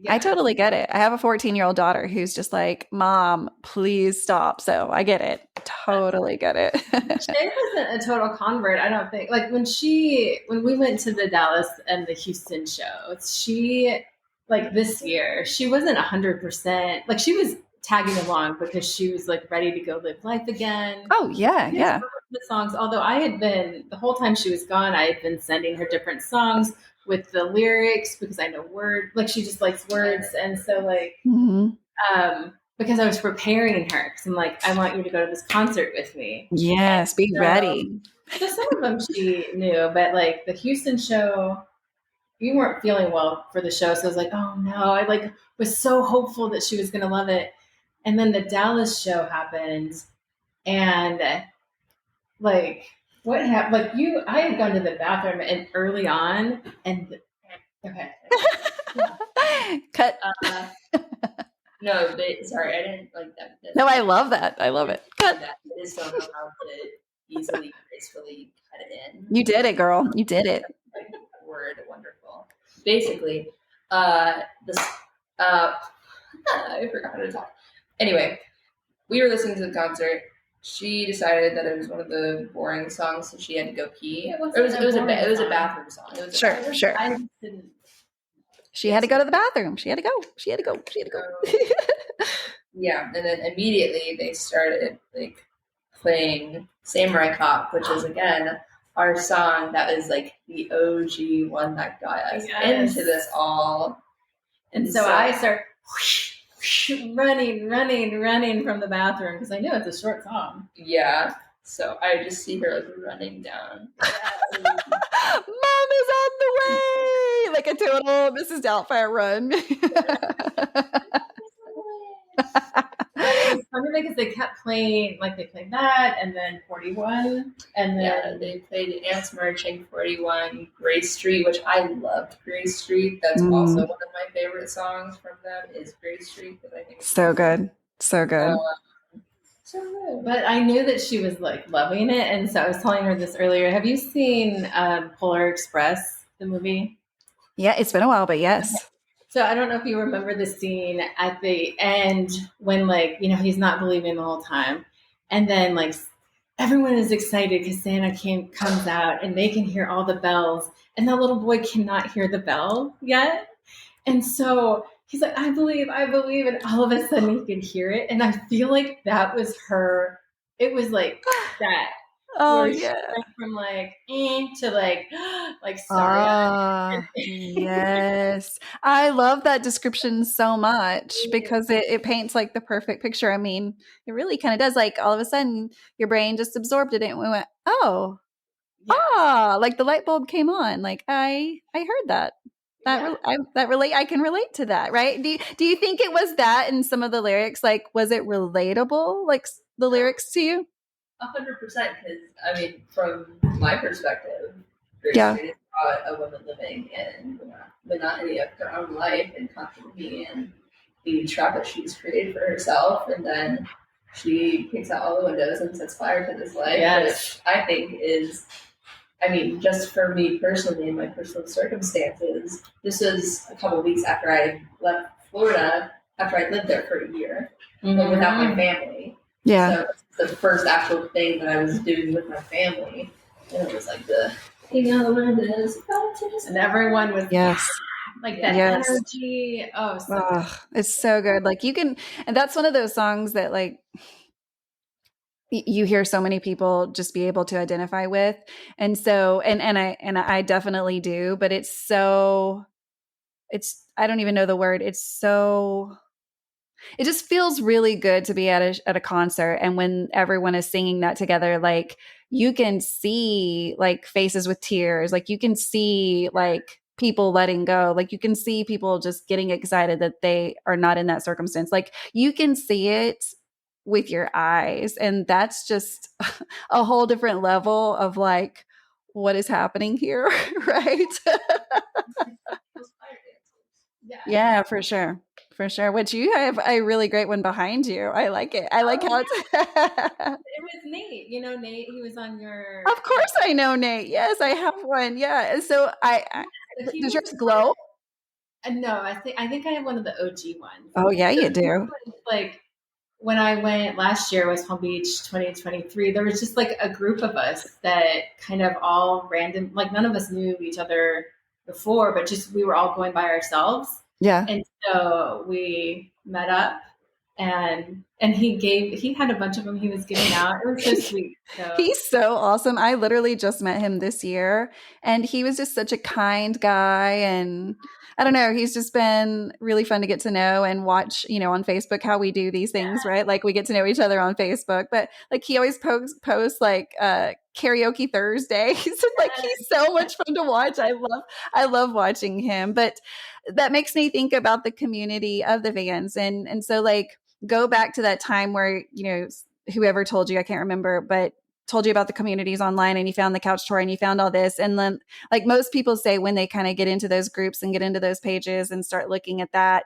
[SPEAKER 1] Yeah. I totally get it. I have a 14-year-old daughter who's just like, Mom, please stop. So I get it. Totally get it.
[SPEAKER 2] Shae wasn't a total convert, I don't think. Like when we went to the Dallas and the Houston shows, she, like this year, she wasn't 100%. Like, she was tagging along because she was like ready to go live life again.
[SPEAKER 1] Oh yeah, yeah.
[SPEAKER 2] The songs, although I had been, the whole time she was gone, I had been sending her different songs with the lyrics because I know words. Like, she just likes words, and so like, because I was preparing her, because I'm like, I want you to go to this concert with me.
[SPEAKER 1] Yes, be ready.
[SPEAKER 2] So some of them she knew, but like the Houston show, we weren't feeling well for the show, so I was like, oh no, I like was so hopeful that she was gonna love it, and then the Dallas show happened, and like, what happened? Like, I had gone to the bathroom and early on, and okay.
[SPEAKER 1] Cut.
[SPEAKER 4] No, sorry, I didn't like that.
[SPEAKER 1] No, I love that. I love it. Cut.
[SPEAKER 4] I just don't know how to easily, gracefully cut it in.
[SPEAKER 1] You did it, girl. You did it.
[SPEAKER 4] Word, wonderful. Basically, this I forgot how to talk. Anyway, we were listening to the concert. She decided that it was one of the boring songs, so she had to go pee. It was a bathroom song. It was
[SPEAKER 1] Sure.
[SPEAKER 2] I didn't.
[SPEAKER 1] She had to go to the bathroom. She had to go.
[SPEAKER 4] Yeah, and then immediately they started like playing Samurai Cop, which is again our song that was like the OG one that got us into this all.
[SPEAKER 2] And so I start running from the bathroom because I know it's a short song.
[SPEAKER 4] Yeah. So I just see her like running down.
[SPEAKER 1] Mom is on the way, like a total Mrs. Doubtfire run.
[SPEAKER 2] It was funny because they kept playing, like they played that, and then 41, and then
[SPEAKER 4] they played Ants Marching, 41, Grace Street, which I loved. Grace Street. That's also one of my favorite songs from them. Is Grace Street, because I think it's
[SPEAKER 1] so good.
[SPEAKER 2] So good. But I knew that she was like loving it, and so I was telling her this earlier. Have you seen Polar Express, the movie?
[SPEAKER 1] Yeah, it's been a while, but yes.
[SPEAKER 2] Okay. So I don't know if you remember the scene at the end when, like, you know, he's not believing the whole time, and then like everyone is excited because Santa comes out, and they can hear all the bells, and that little boy cannot hear the bell yet, and so he's like, I believe, and all of a sudden he can hear it, and I feel like that was her. It was like that.
[SPEAKER 1] Oh yeah.
[SPEAKER 2] Went from like to like sorry.
[SPEAKER 1] Yes. I love that description so much because it paints like the perfect picture. I mean, it really kind of does. Like all of a sudden your brain just absorbed it and we went, oh, like the light bulb came on. Like I heard that. I can relate to that, right? Do you think it was that in some of the lyrics? Like, was it relatable? Like the lyrics to you?
[SPEAKER 4] 100%, because I mean, from my perspective, Grace Street is about a woman living in monotony of her own life and constantly in the trap that she's created for herself, and then she kicks out all the windows and sets fire to this life, which I think is, I mean, just for me personally, in my personal circumstances, this was a couple of weeks after I left Florida, after I lived there for a year, but without my family.
[SPEAKER 1] Yeah.
[SPEAKER 4] So it's the first actual thing that I was doing with my family. And it was like the hang out the windows,
[SPEAKER 2] and everyone was like that energy.
[SPEAKER 1] It's so good. Like you can, and that's one of those songs that like you hear so many people just be able to identify with. And so, and I definitely do, but I don't even know the word. It just feels really good to be at a concert. And when everyone is singing that together, like you can see like faces with tears, like you can see like people letting go, like you can see people just getting excited that they are not in that circumstance. Like you can see it with your eyes. And that's just a whole different level of like, what is happening here? Right. Yeah, for sure. For sure. Which you have a really great one behind you. I like it. I like how it's.
[SPEAKER 2] It was Nate. You know, Nate, he was on your.
[SPEAKER 1] Of course I know Nate. Yes, I have one. Yeah. So does yours glow?
[SPEAKER 2] No, I think I have one of the OG ones.
[SPEAKER 1] Oh, yeah, you do.
[SPEAKER 2] Like when I went last year was Palm Beach 2023, there was just like a group of us that kind of all random, like none of us knew each other before, but just we were all going by ourselves.
[SPEAKER 1] Yeah.
[SPEAKER 2] And so we met up and he had a bunch of them he was giving out. It was so sweet. So.
[SPEAKER 1] He's so awesome. I literally just met him this year and he was just such a kind guy. And I don't know, he's just been really fun to get to know and watch, you know, on Facebook how we do these things, right? Like we get to know each other on Facebook, but like he always posts like karaoke Thursdays. Like he's so much fun to watch. I love watching him, but that makes me think about the community of the Vans. And so like go back to that time where, you know, whoever told you, I can't remember, but told you about the communities online and you found the couch tour and you found all this. And then like most people say, when they kind of get into those groups and get into those pages and start looking at that,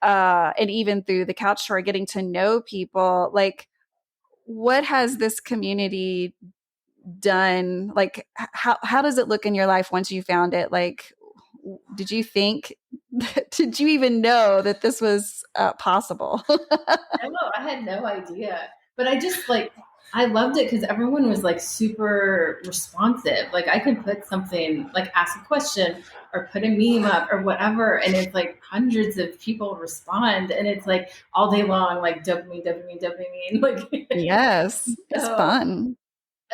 [SPEAKER 1] and even through the couch tour, getting to know people, like what has this community done? Like how does it look in your life once you found it? Like, did you think, did you even know that this was possible?
[SPEAKER 2] No, I had no idea. But I just like, I loved it because everyone was like super responsive. Like I can put something, like ask a question or put a meme up or whatever, and it's like hundreds of people respond, and it's like all day long, like dopamine, dopamine, dopamine. Like
[SPEAKER 1] Yes, it's
[SPEAKER 2] so,
[SPEAKER 1] fun.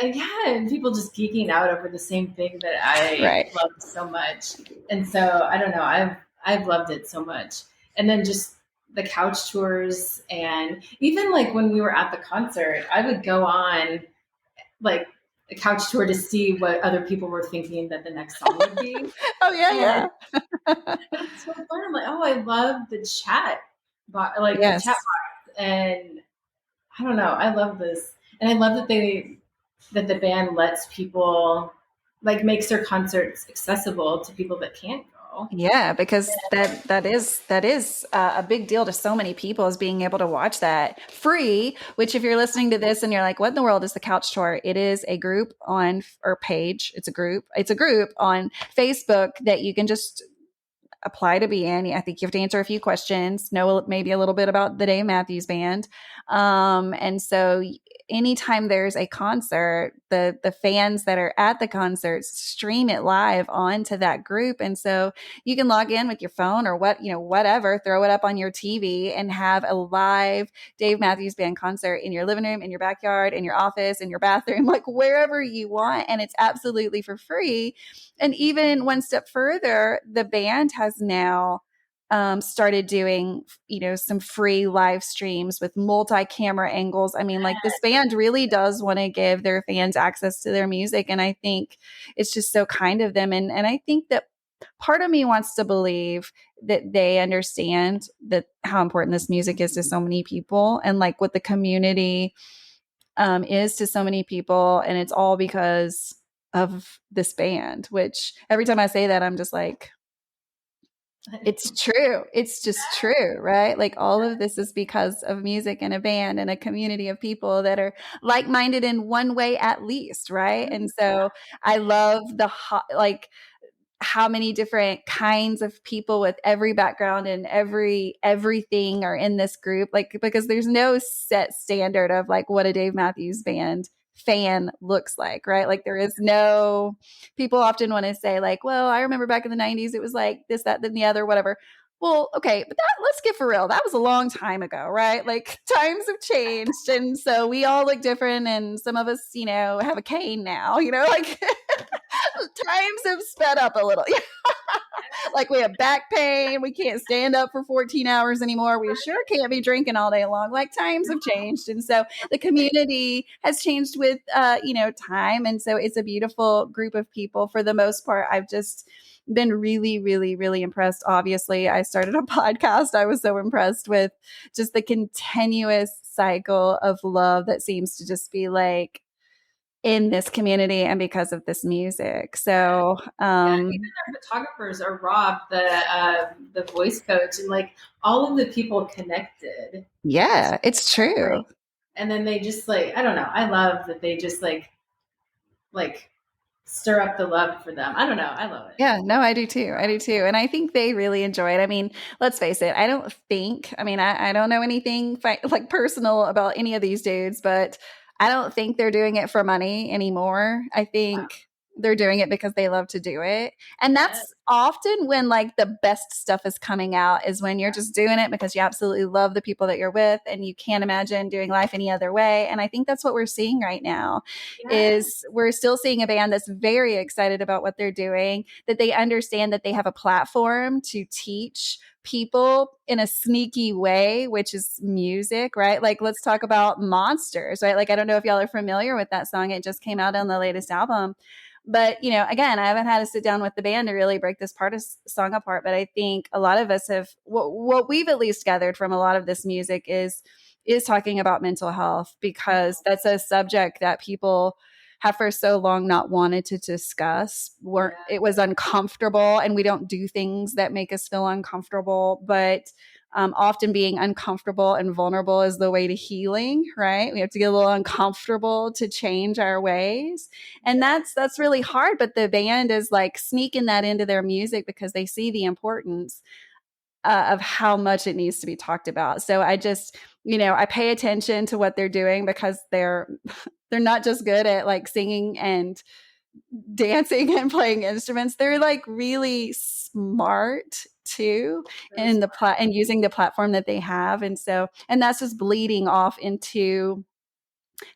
[SPEAKER 2] yeah, and people just geeking out over the same thing that I
[SPEAKER 1] Right.
[SPEAKER 2] love so much. And so I don't know, I've loved it so much. And then just the couch tours, and even like when we were at the concert, I would go on like a couch tour to see what other people were thinking that the next song would be.
[SPEAKER 1] Oh yeah,
[SPEAKER 2] And
[SPEAKER 1] yeah.
[SPEAKER 2] it's so fun. I'm like, oh, I love the chat, like the
[SPEAKER 1] Yes.
[SPEAKER 2] chat box, and I don't know, I love this, and I love that the band lets people, like, makes their concerts accessible to people that can't go.
[SPEAKER 1] Yeah, because that is a big deal to so many people, is being able to watch that free. Which, if you're listening to this and you're like, "What in the world is the couch tour?" It is a group on or page. It's a group. It's a group on Facebook that you can just apply to be in. I think you have to answer a few questions, know maybe a little bit about the Dave Matthews Band. And so anytime there's a concert, the fans that are at the concerts stream it live onto that group. And so you can log in with your phone or whatever, throw it up on your TV and have a live Dave Matthews Band concert in your living room, in your backyard, in your office, in your bathroom, like wherever you want. And it's absolutely for free. And even one step further, the band has now started doing, some free live streams with multi-camera angles. I mean, like this band really does want to give their fans access to their music. And I think it's just so kind of them. And I think that part of me wants to believe that they understand that how important this music is to so many people, and like what the community is to so many people. And it's all because of this band, which every time I say that, I'm just like, it's true. It's just true, right? Like all of this is because of music and a band and a community of people that are like-minded in one way at least, right? And so I love like how many different kinds of people with every background and everything are in this group, like because there's no set standard of like what a Dave Matthews Band fan looks like, right? Like there is no, people often want to say like, well, I remember back in the 90s it was like this, that, then the other, whatever. Well, okay, but let's get for real, that was a long time ago, right? Like times have changed, and so we all look different, and some of us have a cane now, like times have sped up a little. Like we have back pain. We can't stand up for 14 hours anymore. We sure can't be drinking all day long. Like times have changed. And so the community has changed with, time. And so it's a beautiful group of people. For the most part, I've just been really, really, really impressed. Obviously, I started a podcast. I was so impressed with just the continuous cycle of love that seems to just be like in this community and because of this music. So,
[SPEAKER 2] Even our photographers are Rob, the voice coach, and like all of the people connected.
[SPEAKER 1] yeah, it's true.
[SPEAKER 2] And then they just like, I don't know. I love that they just like stir up the love for them. I don't know. I love it.
[SPEAKER 1] Yeah, no, I do too. I do too. And I think they really enjoy it. I mean, let's face it. I don't know anything like personal about any of these dudes, but I don't think they're doing it for money anymore. I think they're doing it because they love to do it. And that's often when like the best stuff is coming out, is when you're just doing it because you absolutely love the people that you're with and you can't imagine doing life any other way. And I think that's what we're seeing right now. Is we're still seeing a band that's very excited about what they're doing, that they understand that they have a platform to teach people in a sneaky way, which is music, right? Like let's talk about Monsters, right? Like I don't know if y'all are familiar with that song. It just came out on the latest album. But, again, I haven't had to sit down with the band to really break this song apart. But I think a lot of us have, what we've at least gathered from a lot of this music is is talking about mental health, because that's a subject that people have for so long not wanted to discuss. It was uncomfortable, and we don't do things that make us feel uncomfortable, but often being uncomfortable and vulnerable is the way to healing, right? We have to get a little uncomfortable to change our ways. And that's really hard. But the band is like sneaking that into their music because they see the importance of how much it needs to be talked about. So I just, I pay attention to what they're doing, because they're not just good at like singing and dancing and playing instruments. They're like really smart too, in and using the platform that they have. And that's just bleeding off into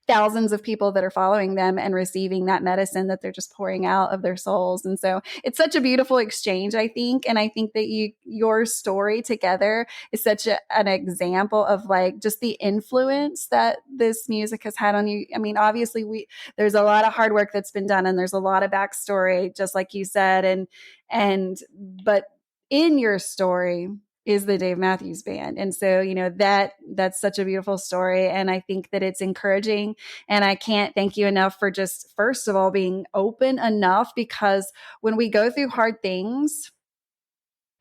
[SPEAKER 1] thousands of people that are following them and receiving that medicine that they're just pouring out of their souls. And so it's such a beautiful exchange, I think. And I think that your story together is such an example of like just the influence that this music has had on you. I mean, obviously there's a lot of hard work that's been done, and there's a lot of backstory, just like you said. But in your story is the Dave Matthews Band. And so, that's such a beautiful story. And I think that it's encouraging. And I can't thank you enough for just, first of all, being open enough, because when we go through hard things,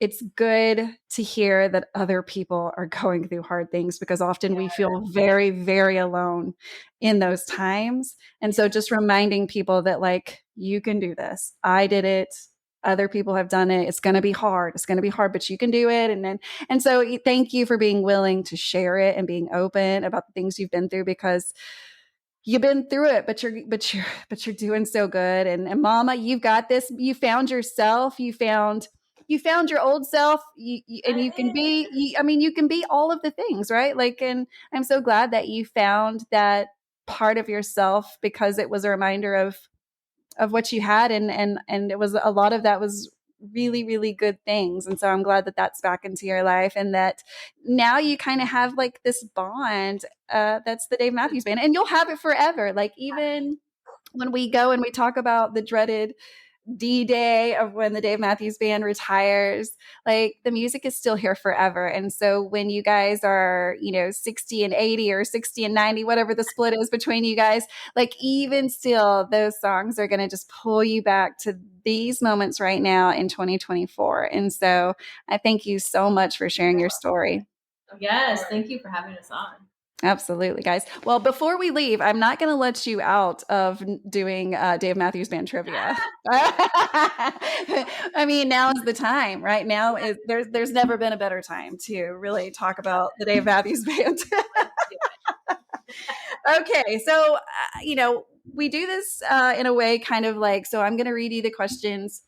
[SPEAKER 1] it's good to hear that other people are going through hard things, because often we feel very, very alone in those times. And so just reminding people that like, you can do this. I did it. Other people have done it. It's going to be hard. It's going to be hard, but you can do it. And so thank you for being willing to share it and being open about the things you've been through, because you've been through it, but you're doing so good. And Mama, you've got this. You found yourself. You found your old self, and you can be. You can be all of the things, right? Like, and I'm so glad that you found that part of yourself, because it was a reminder of what you had, and it was a lot of that was really, really good things. And so I'm glad that that's back into your life, and that now you kind of have like this bond that's the Dave Matthews Band, and you'll have it forever. Like, even when we go and we talk about the dreaded D-Day of when the Dave Matthews Band retires, like, the music is still here forever. And so when you guys are, 60 and 80 or 60 and 90, whatever the split is between you guys, like, even still, those songs are going to just pull you back to these moments right now in 2024. And so I thank you so much for sharing your story.
[SPEAKER 2] Yes, thank you for having us on.
[SPEAKER 1] Absolutely, guys. Well, before we leave, I'm not going to let you out of doing Dave Matthews Band trivia. I mean, now is the time. Right now there's never been a better time to really talk about the Dave Matthews Band. Okay, so we do this in a way kind of like, so I'm going to read you the questions.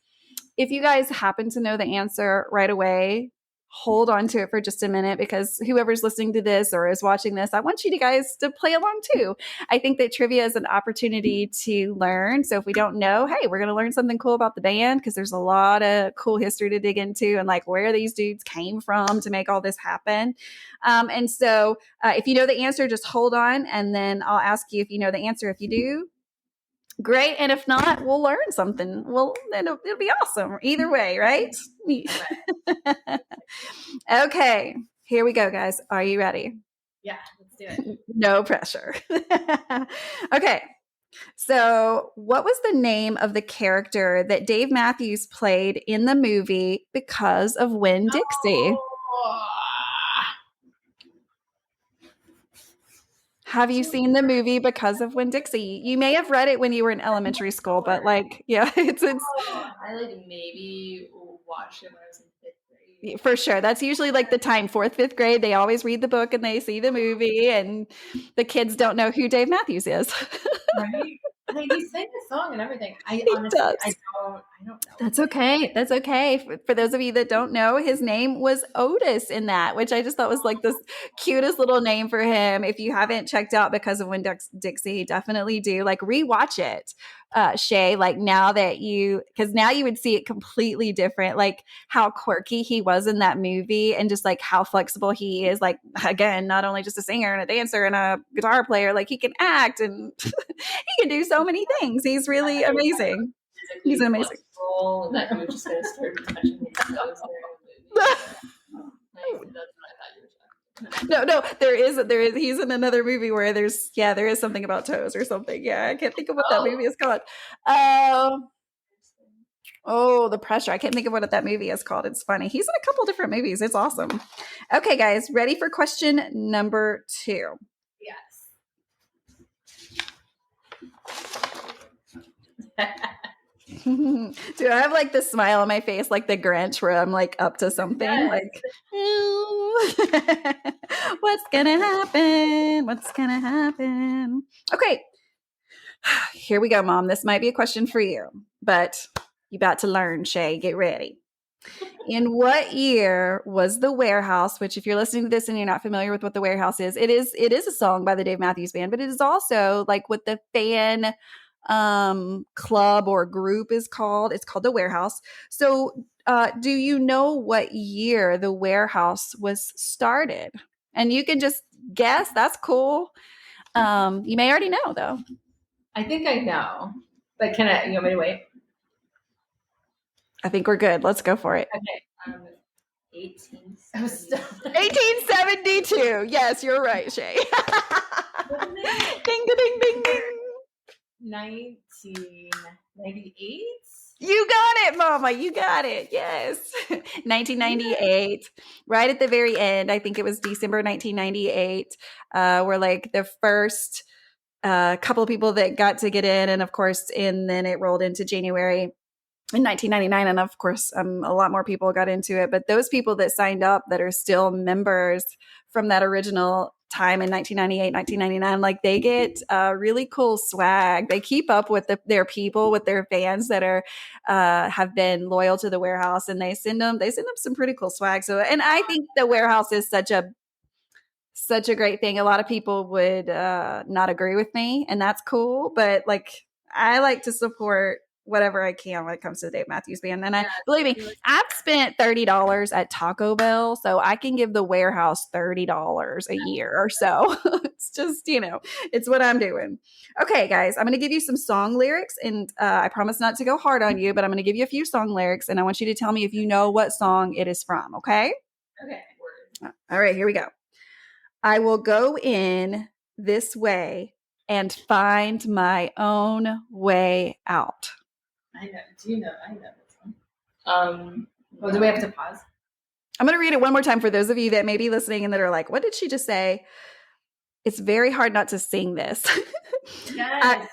[SPEAKER 1] If you guys happen to know the answer right away, hold on to it for just a minute, because whoever's listening to this or is watching this, I want you guys to play along too. I think that trivia is an opportunity to learn. So if we don't know, hey, we're going to learn something cool about the band, because there's a lot of cool history to dig into, and like where these dudes came from to make all this happen. And so if you know the answer, just hold on, and then I'll ask you if you know the answer. If you do, great. And if not, we'll learn something. It'll be awesome either way, right? Okay, here we go, guys. Are you ready?
[SPEAKER 2] Yeah, let's do it.
[SPEAKER 1] No pressure. Okay, so what was the name of the character that Dave Matthews played in the movie Because of Winn-Dixie? Have you seen the movie Because of Winn-Dixie? You may have read it when you were in elementary school, but like, yeah, it's.
[SPEAKER 4] I like maybe watched it when I was in 5th grade.
[SPEAKER 1] For sure. That's usually like the time, 4th, 5th grade. They always read the book and they see the movie, and the kids don't know who Dave Matthews is.
[SPEAKER 2] Right? Like, he sang the song and everything. I honestly don't know.
[SPEAKER 1] That's okay. That's okay. For those of you that don't know, his name was Otis in that, which I just thought was like this cutest little name for him. If you haven't checked out Because of Winn-Dixie, definitely do. Like, rewatch it, Shae. Like, because now you would see it completely different. Like, how quirky he was in that movie, and just like how flexible he is. Like, again, not only just a singer and a dancer and a guitar player, like he can act and he can do so many things. He's really amazing. He's amazing.
[SPEAKER 4] That you were just going to start touching his toes there. That's what I thought you were
[SPEAKER 1] No, there is. He's in another movie where there is something about toes or something. Yeah, I can't think of what that movie is called. Oh, the pressure. I can't think of what that movie is called. It's funny. He's in a couple different movies. It's awesome. Okay, guys, ready for question number 2?
[SPEAKER 2] Yes.
[SPEAKER 1] Do I have like the smile on my face, like the Grinch, where I'm like up to something?
[SPEAKER 2] Yes.
[SPEAKER 1] Like, what's gonna happen? What's gonna happen? Okay, here we go, Mom. This might be a question for you, but you about to learn, Shae. Get ready. In what year was The Warehouse, which if you're listening to this and you're not familiar with what The Warehouse is, it is a song by the Dave Matthews Band, but it is also like what the fan club or group is called. It's called The Warehouse. So do you know what year The Warehouse was started? And you can just guess. That's cool. You may already know though.
[SPEAKER 2] I think I know. But you want me to wait?
[SPEAKER 1] I think we're good. Let's go for it.
[SPEAKER 2] Okay.
[SPEAKER 1] 1872. Yes, you're right, Shae. Ding, ding, ding, ding.
[SPEAKER 2] 1998?
[SPEAKER 1] You got it, Mama. You got it. Yes. 1998. Right at the very end. I think it was December 1998. Were like the first couple of people that got to get in. And of course, then it rolled into January in 1999. And of course, a lot more people got into it. But those people that signed up that are still members from that original time in 1998, 1999, like they get really cool swag. They keep up with their people, with their fans that are have been loyal to the Warehouse, and they send them some pretty cool swag. So, and I think the Warehouse is such a great thing. A lot of people would not agree with me, and that's cool. But like, I like to support whatever I can when it comes to the Dave Matthews Band. And believe me, I've spent $30 at Taco Bell, so I can give the Warehouse $30 a year or so. It's just, it's what I'm doing. Okay, guys, I'm going to give you some song lyrics, and I promise not to go hard on you, but I'm going to give you a few song lyrics, and I want you to tell me if you know what song it is from, okay?
[SPEAKER 2] Okay.
[SPEAKER 1] All right, here we go. I will go in this way and find my own way out.
[SPEAKER 2] I know. Do you know? I know this one. Well, do we have to pause?
[SPEAKER 1] I'm going to read it one more time for those of you that may be listening and that are like, what did she just say? It's very hard not to sing this.
[SPEAKER 2] Yes.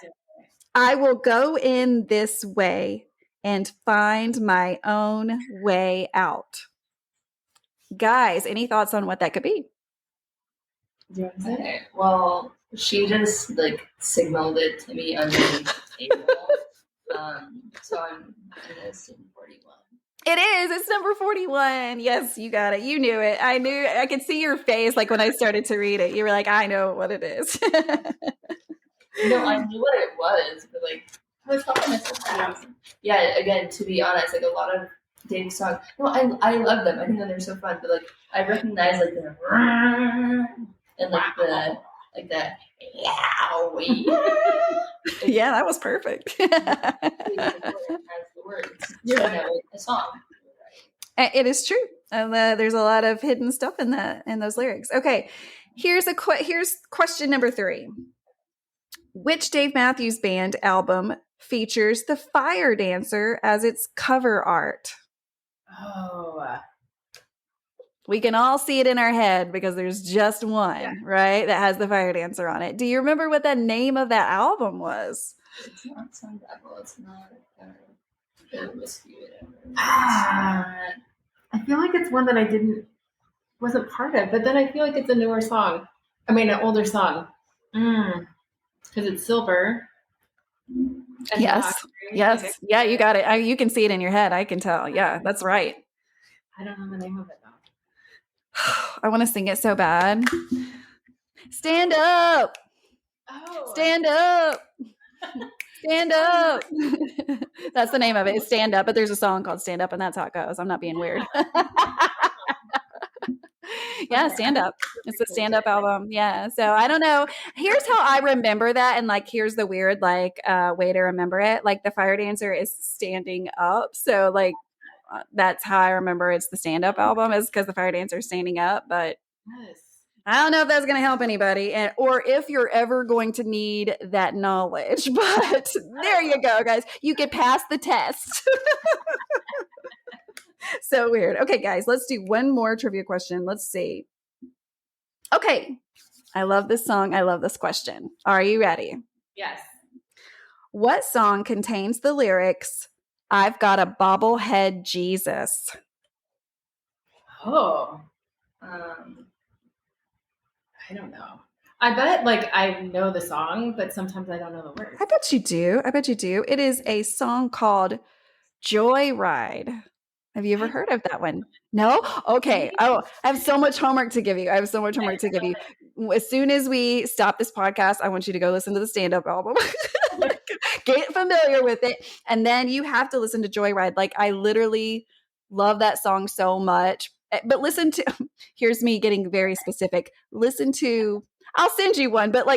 [SPEAKER 1] I will go in this way and find my own way out. Guys, any thoughts on what that could be?
[SPEAKER 4] Okay. Well, she just like signaled it to me underneath the table. So I'm gonna assume 41.
[SPEAKER 1] It is. It's number 41. Yes, you got it. You knew it. I could see your face like when I started to read it. You were like, I know what it is.
[SPEAKER 4] No, I knew what it was, but like I was talking to somebody. Yeah, again, to be honest, like a lot of Dave's songs. No, I love them. I think that they're so fun. But like I recognize like the and like the
[SPEAKER 1] yeah, that was perfect.
[SPEAKER 4] A song.
[SPEAKER 1] It is true. There's a lot of hidden stuff in those lyrics. Okay, here's question number 3. Which Dave Matthews Band album features the Fire Dancer as its cover art?
[SPEAKER 2] Oh.
[SPEAKER 1] We can all see it in our head because there's just one, right, that has the Fire Dancer on it. Do you remember what the name of that album was?
[SPEAKER 4] It's not Sun Devil. It's not Whiskey.
[SPEAKER 2] I feel like it's one that I wasn't part of, but then I feel like it's a newer song. I mean, an older song. Because it's silver.
[SPEAKER 1] Yes. Yes. Okay. Yeah, you got it. You can see it in your head. I can tell. Yeah, that's right.
[SPEAKER 2] I don't know the name of it, though.
[SPEAKER 1] I want to sing it so bad. Stand up.
[SPEAKER 2] Oh.
[SPEAKER 1] Stand up. Stand up. That's the name of it. It's Stand Up, but there's a song called Stand Up, and that's how it goes. I'm not being weird. Yeah, Stand Up. It's the Stand Up album. Yeah. So I don't know. Here's how I remember that. And like, here's the weird, like, way to remember it. Like the Fire Dancer is standing up. So like, that's how I remember it's the Stand Up album, is because the Fire Dancer is standing up. But I don't know if that's going to help anybody, or if you're ever going to need that knowledge. But there you go, guys. You get past the test. So weird. Okay, guys, let's do one more trivia question. Let's see. Okay. I love this song. I love this question. Are you ready?
[SPEAKER 2] Yes.
[SPEAKER 1] What song contains the lyrics, "I've got a bobblehead Jesus"?
[SPEAKER 2] Oh. I don't know. I bet I know the song, but sometimes I don't know the words.
[SPEAKER 1] I bet you do. I bet you do. It is a song called Joyride. Have you ever heard of that one? No? Okay. Oh, I have so much homework to give you. As soon as we stop this podcast, I want you to go listen to the stand-up album. Get familiar with it. And then you have to listen to Joyride. I literally love that song so much. But here's me getting very specific. I'll send you one, but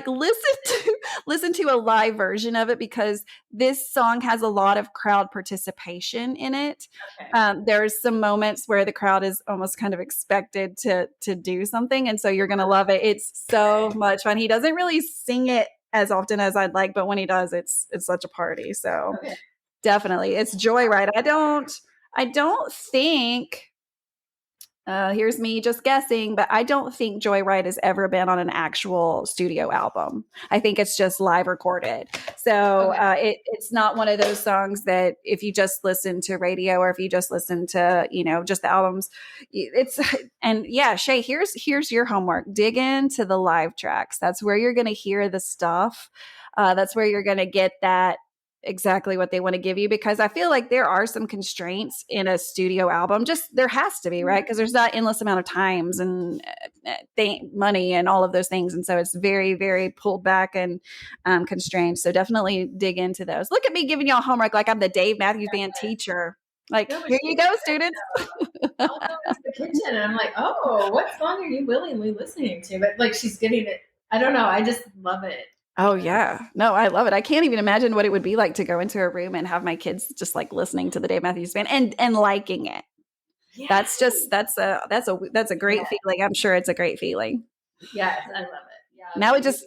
[SPEAKER 1] listen to a live version of it, because this song has a lot of crowd participation in it.
[SPEAKER 2] Okay.
[SPEAKER 1] There's some moments where the crowd is almost kind of expected to do something, and so you're going to love it. It's so much fun. He doesn't really sing it as often as I'd like, but when he does, it's such a party. So definitely, it's Joyride. I don't think. Here's me just guessing, but I don't think Joyride has ever been on an actual studio album. I think it's just live recorded. So it's not one of those songs that if you just listen to radio or if you just listen to, just the albums, Shae, here's your homework. Dig into the live tracks. That's where you're going to hear the stuff. That's where you're going to get that exactly what they want to give you, because I feel like there are some constraints in a studio album. Just there has to be, right? Because there's not endless amount of times and money and all of those things, and so it's very, very pulled back and constrained. So definitely dig into those. Look at me giving y'all homework like I'm the Dave Matthews Band teacher. Here you go, students.
[SPEAKER 2] I'll go into the kitchen and I'm like, oh, what song are you willingly listening to? But she's getting it. I don't know. I just love it.
[SPEAKER 1] Oh yeah. No, I love it. I can't even imagine what it would be like to go into a room and have my kids just listening to the Dave Matthews Band and liking it. Yeah. That's a great feeling. I'm sure it's a great feeling.
[SPEAKER 2] Yes, I love it. Yeah.
[SPEAKER 1] Now we just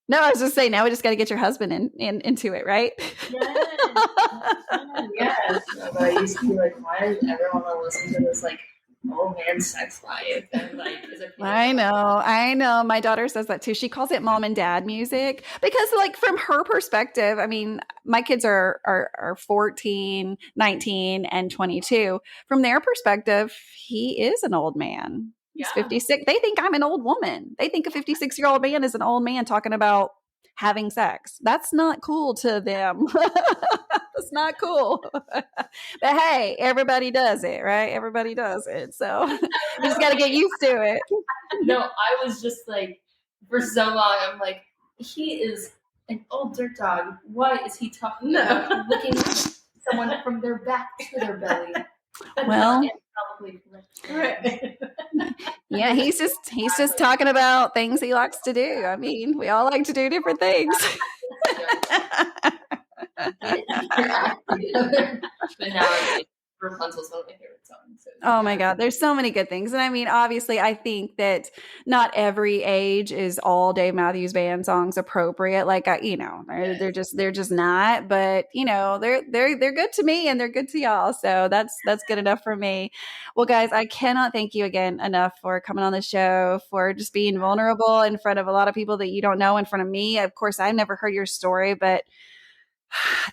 [SPEAKER 1] No, I was just saying, now we just got to get your husband into it, right?
[SPEAKER 4] Yes. But I used to be like, why does everyone want to listen to this old man sex life? And
[SPEAKER 1] I know. My daughter says that too. She calls it mom and dad music because from her perspective, I mean, my kids are 14, 19, and 22. From their perspective, he is an old man. He's 56. They think I'm an old woman. They think a 56-year-old man is an old man talking about having sex. That's not cool to them. That's not cool. But hey, everybody does it, right? Everybody does it. So you just got to get used to it.
[SPEAKER 4] No, I was just for so long, I'm like, he is an old dirt dog. Why is he talking about licking someone from their back to their belly?
[SPEAKER 1] Well, yeah, he's just talking about things he likes to do. I mean, we all like to do different things.
[SPEAKER 4] But now Rapunzel's one of my favorite songs. So
[SPEAKER 1] oh my God, there's so many good things. And I mean, obviously, I think that not every age is all Dave Matthews Band songs appropriate. They're just not. But they're good to me and they're good to y'all. So that's good enough for me. Well, guys, I cannot thank you again enough for coming on the show, for just being vulnerable in front of a lot of people that you don't know, in front of me. Of course, I've never heard your story, but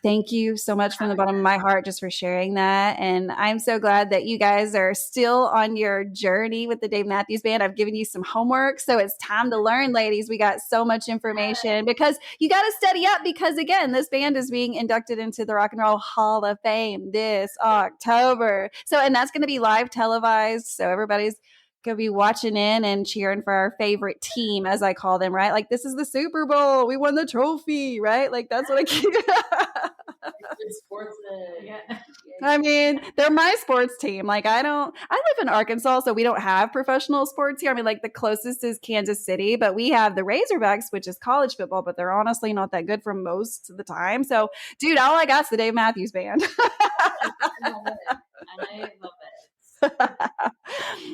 [SPEAKER 1] thank you so much from the bottom of my heart just for sharing that. And I'm so glad that you guys are still on your journey with the Dave Matthews Band. I've given you some homework, so it's time to learn, ladies. We got so much information because you got to study up, because again, this band is being inducted into the Rock and Roll Hall of Fame this October. And that's going to be live televised. So everybody's going to be watching in and cheering for our favorite team, as I call them, right? This is the Super Bowl. We won the trophy, right? That's what I keep. I mean, they're my sports team. I live in Arkansas, so we don't have professional sports here. I mean, the closest is Kansas City, but we have the Razorbacks, which is college football, but they're honestly not that good for most of the time. So, dude, all I got is the Dave Matthews Band.
[SPEAKER 4] I love it.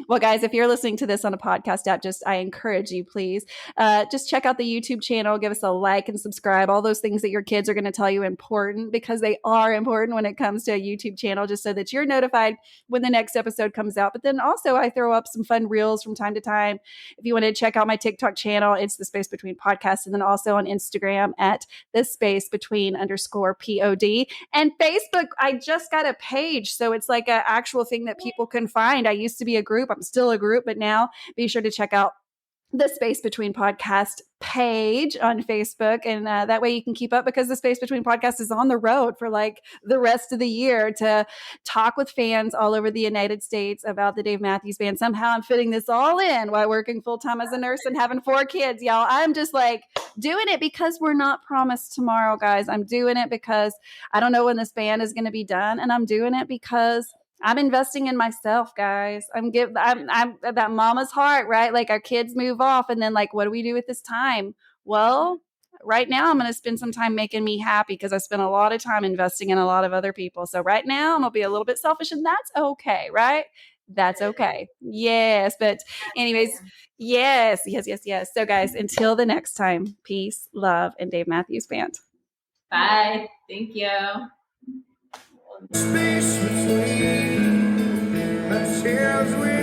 [SPEAKER 1] Well, guys, if you're listening to this on a podcast app, I encourage you, please, just check out the YouTube channel, give us a like and subscribe. All those things that your kids are going to tell you important, because they are important when it comes to a YouTube channel, just so that you're notified when the next episode comes out. But then also I throw up some fun reels from time to time. If you want to check out my TikTok channel, it's The Space Between Podcast. And then also on Instagram at The Space Between _POD. And Facebook, I just got a page. So it's like an actual thing that people can find. I used to be a group. I'm still a group, but now be sure to check out the Space Between Podcast page on Facebook. And that way you can keep up, because the Space Between Podcast is on the road for like the rest of the year to talk with fans all over the United States about the Dave Matthews Band. Somehow I'm fitting this all in while working full time as a nurse and having 4 kids, y'all. I'm just like doing it because we're not promised tomorrow, guys. I'm doing it because I don't know when this band is going to be done. And I'm doing it because I'm investing in myself, guys. I'm that mama's heart, right? Like our kids move off, and then like, what do we do with this time? Well, right now I'm going to spend some time making me happy, because I spent a lot of time investing in a lot of other people. So right now I'm going to be a little bit selfish, and that's okay, right? That's okay. Yes. But anyways, yes. So guys, until the next time, peace, love, and Dave Matthews Band.
[SPEAKER 2] Bye. Thank you.
[SPEAKER 6] Space between the tears we